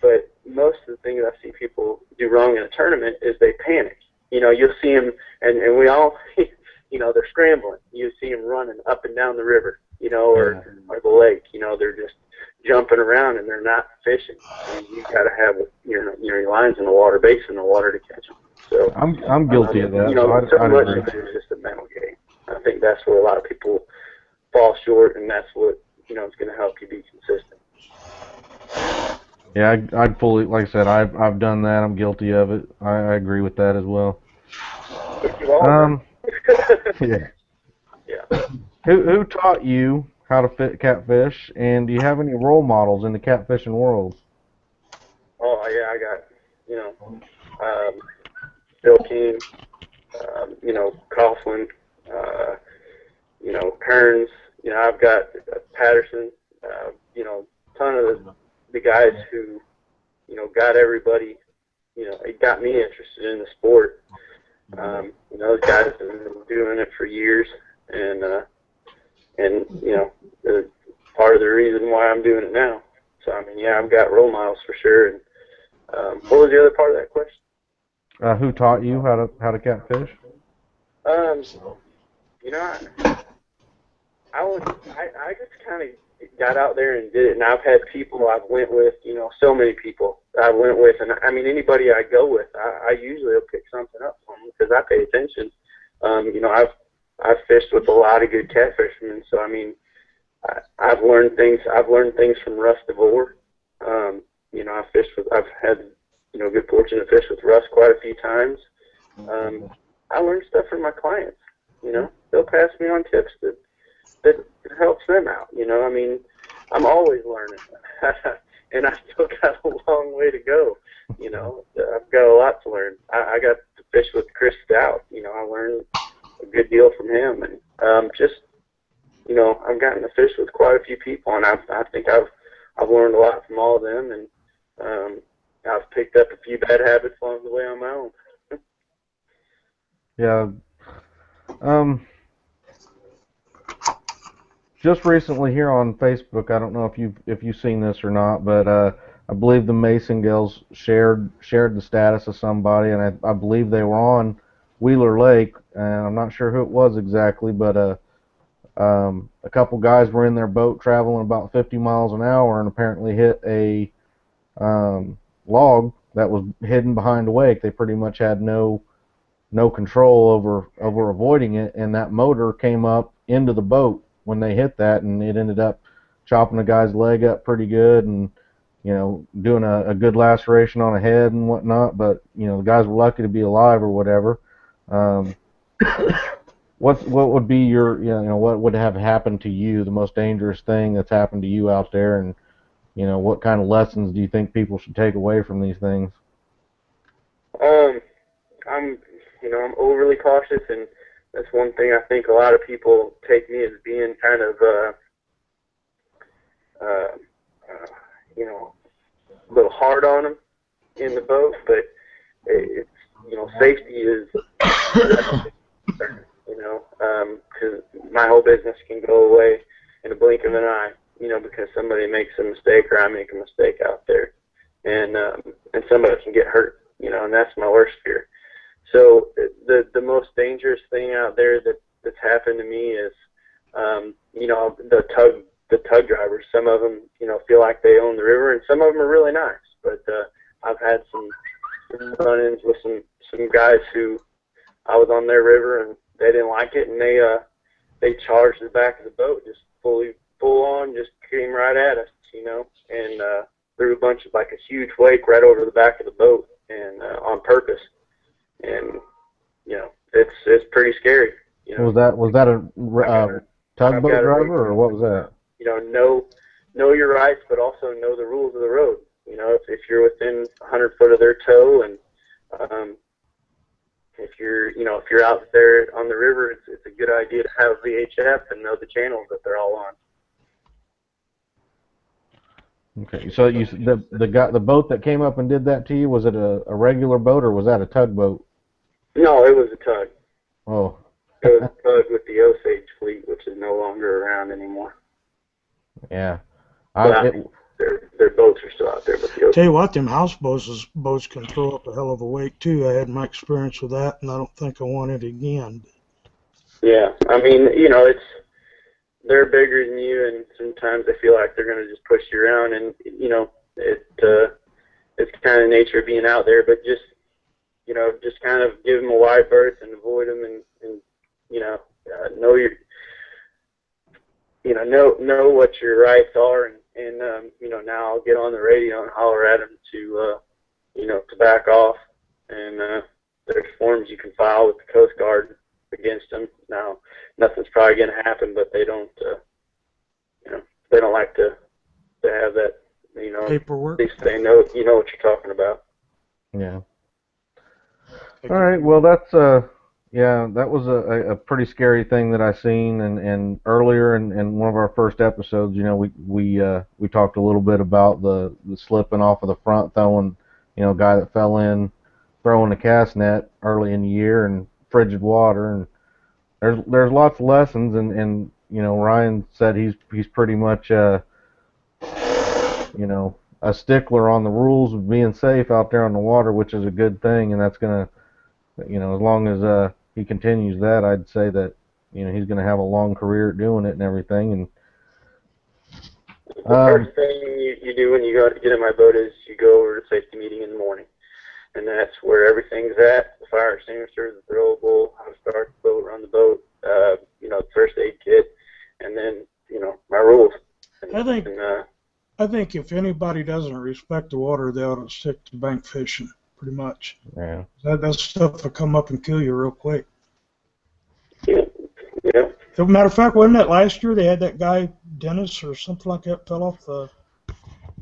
But most of the things I see people do wrong in a tournament is they panic. You know, you'll see them, and we all, you know, they're scrambling. You see them running up and down the river, you know, or the lake. You know, they're just jumping around and they're not fishing. And you got to have your lines in the water, baits in the water to catch them. So I'm guilty of that. You know, so so much of it is just a mental game. I think that's where a lot of people fall short, and that's what, you know, is going to help you be consistent. Yeah, I'd fully, like I said, I've done that. I'm guilty of it. I agree with that as well. Yeah. Yeah. Who taught you how to catfish, and do you have any role models in the catfishing world? Oh yeah, I got, you know, Bill King, you know, Coughlin, you know, Kearns. You know, I've got Patterson. You know, a ton of the guys who, you know, got everybody, you know, it got me interested in the sport. You know, those guys have been doing it for years, and you know, they're part of the reason why I'm doing it now. So I mean, yeah, I've got role models for sure. And what was the other part of that question? Who taught you how to catfish? You know, I just kind of got out there and did it, and I've had people I've went with, you know, so many people I went with, and I mean, anybody I go with, I usually will pick something up from them because I pay attention. You know, I've fished with a lot of good catfishermen, so I mean, I've learned things. I've learned things from Russ DeVore. You know, I've had, you know, good fortune to fish with Russ quite a few times. I learned stuff from my clients. You know, they'll pass me on tips that helps them out. You know, I mean, I'm always learning, and I still got a long way to go. You know, I've got a lot to learn. I got to fish with Chris Stout. You know, I learned a good deal from him, and just, you know, I've gotten to fish with quite a few people, and I think I've learned a lot from all of them, and I've picked up a few bad habits along the way on my own. Yeah. Just recently here on Facebook, I don't know if you've seen this or not, but I believe the Mason Gales shared the status of somebody, and I believe they were on Wheeler Lake, and I'm not sure who it was exactly, but a couple guys were in their boat traveling about 50 miles an hour and apparently hit a log that was hidden behind a wake. They pretty much had no control over avoiding it, and that motor came up into the boat when they hit that, and it ended up chopping the guy's leg up pretty good, and, you know, doing a good laceration on a head and whatnot. But, you know, the guys were lucky to be alive or whatever. What would be your, you know, what would have happened to you, the most dangerous thing that's happened to you out there, and, you know, what kind of lessons do you think people should take away from these things? I'm overly cautious, and that's one thing I think a lot of people take me as being kind of, you know, a little hard on them in the boat, but it's, you know, safety is, you know, because my whole business can go away in a blink of an eye, you know, because somebody makes a mistake or I make a mistake out there, and somebody can get hurt, you know, and that's my worst fear. So the most dangerous thing out there that's happened to me is, you know, the tug drivers. Some of them, you know, feel like they own the river, and some of them are really nice. But I've had some run-ins with some guys who I was on their river and they didn't like it, and they charged the back of the boat, just full on, just came right at us, you know, and threw a bunch of, like, a huge wake right over the back of the boat, and on purpose. And, you know, it's pretty scary. You know, Was that a tugboat driver, or what was that? You know your rights, but also know the rules of the road. You know, if you're within 100 foot of their tow, and if you're out there on the river, it's a good idea to have VHF and know the channels that they're all on. Okay, so the boat that came up and did that to you, was it a regular boat, or was that a tugboat? No, it was a tug. Oh. It was a tug with the Osage fleet, which is no longer around anymore. Yeah. Their boats are still out there, but the Osage. Tell you what, them boats can throw up a hell of a wake too. I had my experience with that, and I don't think I want it again. Yeah, I mean, you know, they're bigger than you, and sometimes they feel like they're going to just push you around, and, you know, it's kind of nature of being out there, but just, you know, just kind of give them a wide berth and avoid them, and you know, know what your rights are, and you know, now I'll get on the radio and holler at them to, you know, to back off, and there's forms you can file with the Coast Guard against them. Now, nothing's probably going to happen, but they don't, you know, they don't like to have that, you know, Paperwork. at least they know, you know what you're talking about. Yeah. All right. Well, that's yeah, that was a pretty scary thing that I seen, and earlier in one of our first episodes, you know, we talked a little bit about the slipping off of the front, throwing, you know, a guy that fell in throwing a cast net early in the year and frigid water, and there's lots of lessons, and you know, Ryan said he's pretty much you know, a stickler on the rules of being safe out there on the water, which is a good thing, and that's gonna, you know, as long as he continues that, I'd say that, you know, he's gonna have a long career at doing it and everything. And the first thing you do when you go to get in my boat is you go over to safety meeting in the morning, and that's where everything's at: the fire extinguisher, the throwable, how to start the boat, run the boat, you know, the first aid kit, and then my rules. I think And I think if anybody doesn't respect the water, they ought to stick to bank fishing, pretty much. Yeah. That stuff will come up and kill you real quick. yeah, yeah. As a matter of fact, wasn't it last year they had that guy Dennis or something like that fell out of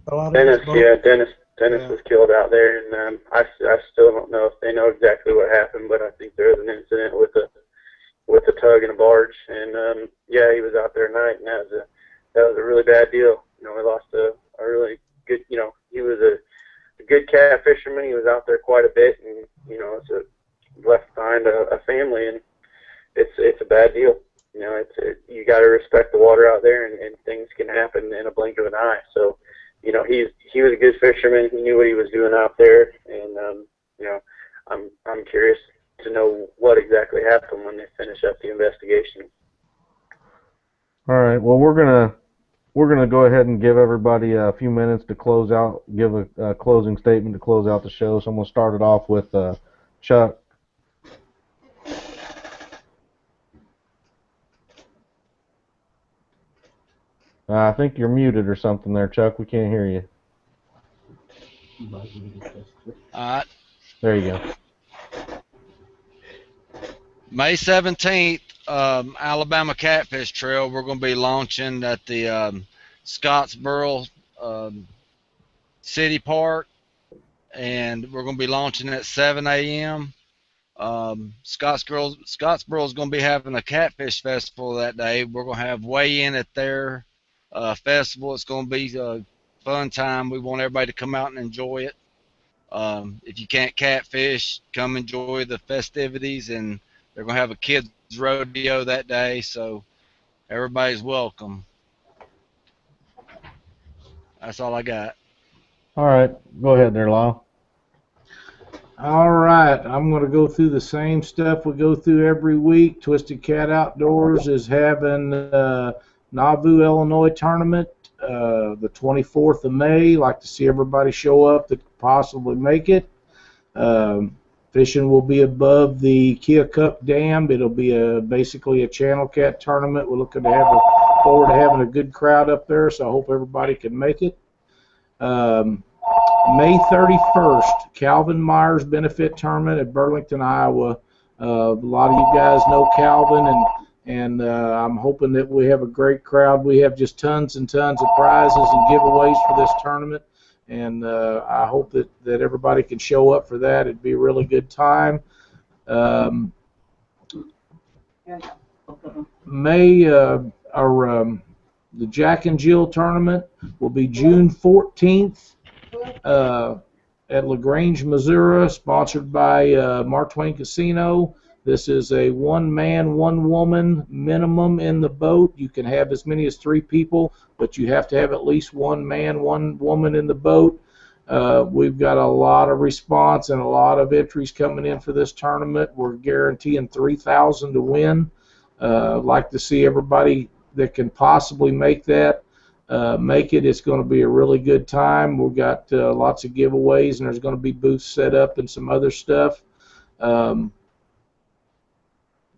his Dennis, boat? yeah, Dennis Yeah. was killed out there, and I still don't know if they know exactly what happened, but I think there was an incident with a tug and a barge, and yeah, he was out there at night, and that was a really bad deal. We lost a really good, he was a good cat fisherman. He was out there quite a bit, and it's left behind a family, and it's a bad deal. You got to respect the water out there, and things can happen in a blink of an eye. So, he was a good fisherman. He knew what he was doing out there, and I'm curious to know what exactly happened when they finish up the investigation. All right. Well, we're gonna go ahead and give everybody a few minutes to close out, give a closing statement to close out the show. So I'm gonna start it off with Chuck. I think you're muted or something there, Chuck. We can't hear you. All right. There you go. May 17th, Alabama Catfish Trail. We're going to be launching at the Scottsboro City Park, and we're going to be launching at 7 a.m. Scottsboro is going to be having a catfish festival that day. We're going to have weigh-in at their festival. It's going to be a fun time. We want everybody to come out and enjoy it. If you can't catfish, come enjoy the festivities, and they're going to have a kids rodeo that day, so everybody's welcome. That's all I got. All right. Go ahead there, Lyle. All right, I'm going to go through the same stuff we go through every week. Twisted Cat Outdoors is having Nauvoo, Illinois tournament the 24th of May. Like to see everybody show up that could possibly make it. Fishing will be above the Keokuk Dam. It'll be basically a channel cat tournament. We're looking to forward to having a good crowd up there, so I hope everybody can make it. May 31st, Calvin Myers Benefit Tournament at Burlington, Iowa. A lot of you guys know Calvin, and I'm hoping that we have a great crowd. We have just tons and tons of prizes and giveaways for this tournament, and I hope that everybody can show up for that. It'd be a really good time. The Jack and Jill tournament will be June 14th. At LaGrange, Missouri, sponsored by Mark Twain Casino. This is a one-man, one-woman minimum in the boat. You can have as many as 3 people, but you have to have at least one man, one woman in the boat. We've got a lot of response and a lot of entries coming in for this tournament. We're guaranteeing $3,000 to win. I'd like to see everybody that can possibly make that. Make it. It's going to be a really good time. We've got lots of giveaways, and there's going to be booths set up and some other stuff.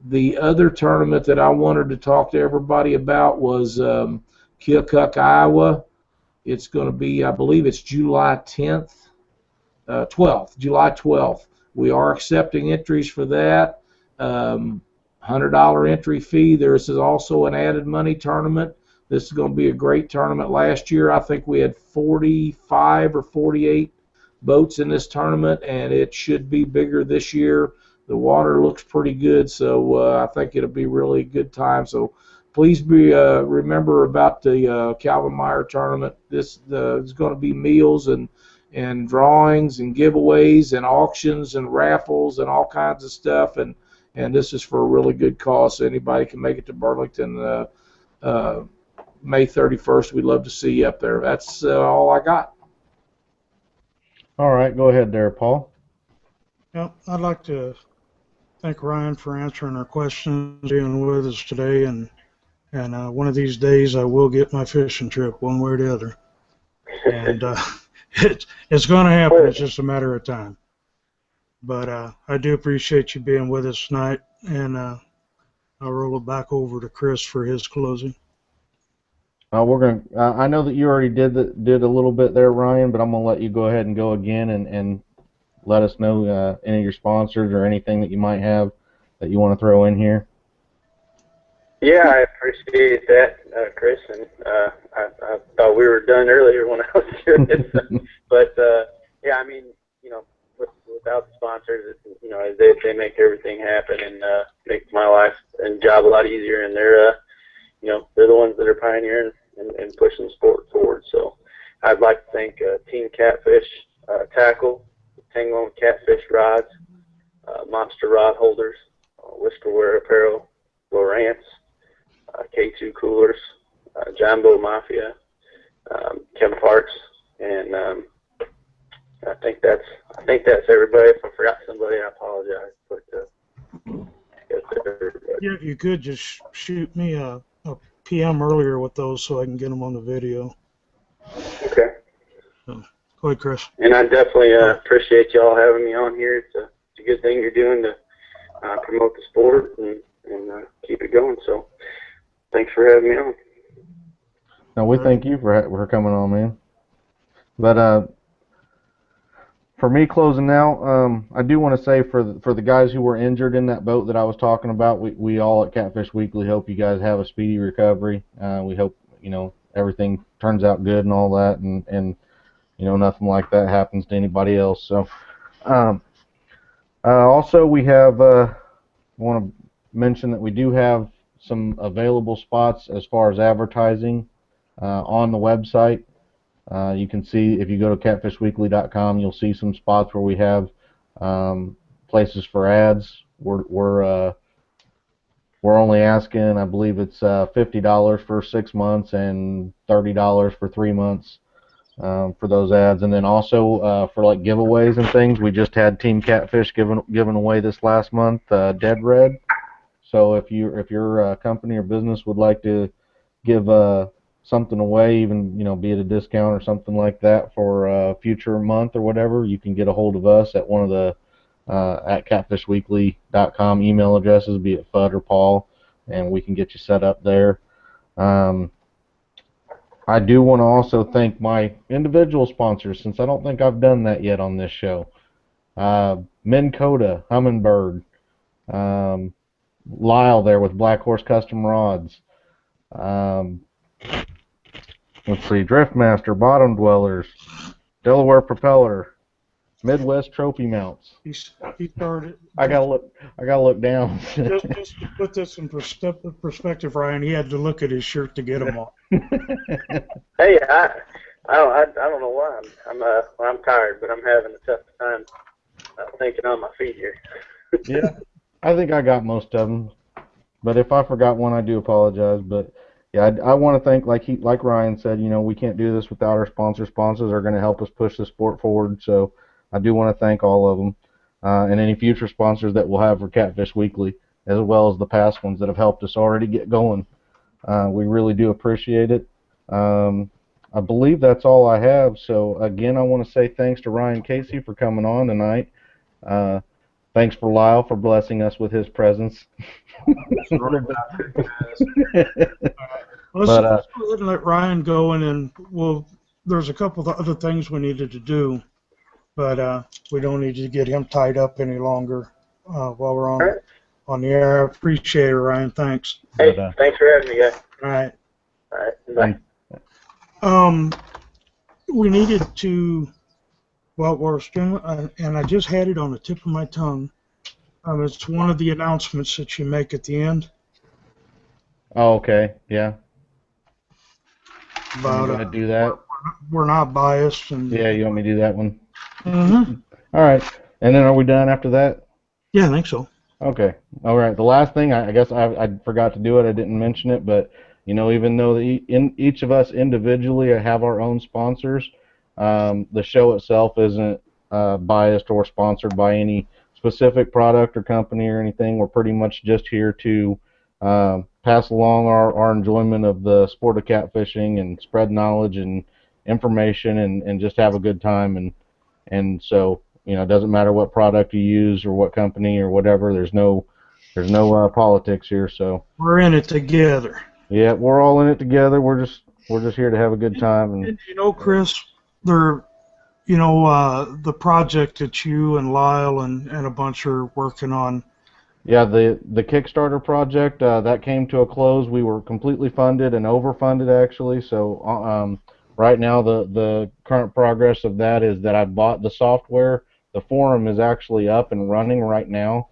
The other tournament that I wanted to talk to everybody about was Keokuk, Iowa. It's going to be, I believe it's July 12th. We are accepting entries for that. $100 entry fee. There is also an added money tournament. This is going to be a great tournament. Last year, I think we had 45 or 48 boats in this tournament, and it should be bigger this year. The water looks pretty good, so I think it'll be really a good time. So please remember about the Calvin Meyer tournament. This is going to be meals and drawings and giveaways and auctions and raffles and all kinds of stuff, and this is for a really good cause. So anybody can make it to Burlington May 31st. We'd love to see you up there. That's all I got. All right. Go ahead there, Paul. Yeah, I'd like to thank Ryan for answering our questions, being with us today, and one of these days I will get my fishing trip one way or the other. And it's going to happen. It's just a matter of time. But I do appreciate you being with us tonight, and I'll roll it back over to Chris for his closing. We're gonna. I know that you already did a little bit there, Ryan, but I'm gonna let you go ahead and go again and let us know any of your sponsors or anything that you might have that you want to throw in here. Yeah, I appreciate that, Chris. And I thought we were done earlier when I was doing it. But yeah, I mean, without the sponsors, they make everything happen and make my life and job a lot easier. And they're the ones that are pioneering and pushing the sport forward. So I'd like to thank Team Catfish Tackle, Tango and Catfish Rods, Monster Rod Holders, Whiskerware Apparel, Lowrance, K2 Coolers, Jumbo Mafia, Kevin Parks, and I think that's everybody. If I forgot somebody, I apologize. But that's everybody. Yeah, if you could just shoot me a PM earlier with those so I can get them on the video. Okay. So, go ahead, Chris. And I definitely appreciate y'all having me on here. It's a good thing you're doing to promote the sport and keep it going. So thanks for having me on. No, we thank you for coming on, man. But for me closing out, I do want to say for the guys who were injured in that boat that I was talking about, we all at Catfish Weekly hope you guys have a speedy recovery. We hope everything turns out good and all that, and nothing like that happens to anybody else. So also we have want to mention that we do have some available spots as far as advertising on the website. You can see if you go to catfishweekly.com, you'll see some spots where we have places for ads. We're only asking, I believe it's $50 for 6 months and $30 for 3 months for those ads. And then also for like giveaways and things, we just had Team Catfish giving away this last month Dead Red. So if your company or business would like to give something away, even be it a discount or something like that for a future month or whatever, you can get a hold of us at one of the at catfishweekly.com email addresses, be it Fudd or Paul, and we can get you set up there. I do want to also thank my individual sponsors, since I don't think I've done that yet on this show. Minn Kota, Humminbird, Lyle there with Black Horse Custom Rods. Let's see, Driftmaster, Bottom Dwellers, Delaware Propeller, Midwest Trophy Mounts. He started. I gotta look down. just to put this in perspective, Ryan, he had to look at his shirt to get them all. Hey, I don't know why I'm tired, but I'm having a tough time thinking on my feet here. Yeah, I think I got most of them, but if I forgot one, I do apologize. But yeah, I want to thank, like Ryan said, we can't do this without our sponsors. Sponsors are going to help us push the sport forward, so I do want to thank all of them, and any future sponsors that we'll have for Catfish Weekly, as well as the past ones that have helped us already get going. We really do appreciate it. I believe that's all I have. So again, I want to say thanks to Ryan Casey for coming on tonight. Thanks for Lyle for blessing us with his presence. Let's go ahead and let Ryan go, and then there's a couple of other things we needed to do, but we don't need to get him tied up any longer while we're on the air. I appreciate it, Ryan. Thanks. Hey, thanks for having me, guys. All right. All right. Bye. We needed to, and I just had it on the tip of my tongue. It's one of the announcements that you make at the end. Oh, okay. Yeah. About going to do that. We're not biased. Yeah, you want me to do that one? Mm-hmm. All right. And then are we done after that? Yeah, I think so. Okay. All right. The last thing, I guess I forgot to do it. I didn't mention it, but even though each of us individually have our own sponsors, the show itself isn't biased or sponsored by any specific product or company or anything. We're pretty much just here to pass along our enjoyment of the sport of catfishing and spread knowledge and information and just have a good time. And so, it doesn't matter what product you use or what company or whatever. There's no politics here. So we're in it together. Yeah, we're all in it together. We're just we're just here to have a good time. And And Chris, there, the project that you and Lyle and a bunch are working on. yeah, the Kickstarter project that came to a close. We were completely funded and overfunded actually. So right now the current progress of that is that I bought the software. The forum is actually up and running right now.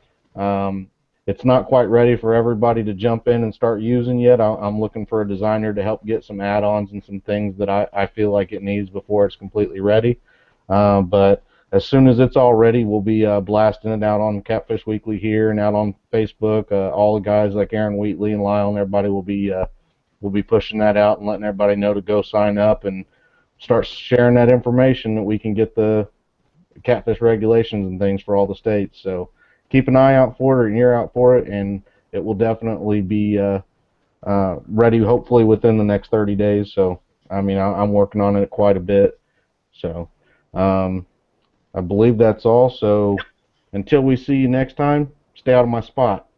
It's not quite ready for everybody to jump in and start using yet. I'm looking for a designer to help get some add-ons and some things that I feel like it needs before it's completely ready. But as soon as it's all ready, we'll be blasting it out on Catfish Weekly here and out on Facebook. All the guys like Aaron Wheatley and Lyle and everybody will be pushing that out and letting everybody know to go sign up and start sharing that information that we can get the catfish regulations and things for all the states. So keep an eye out for it or an ear out for it, and it will definitely be ready hopefully within the next 30 days. So I mean I'm working on it quite a bit. So I believe that's all. So until we see you next time, stay out of my spot.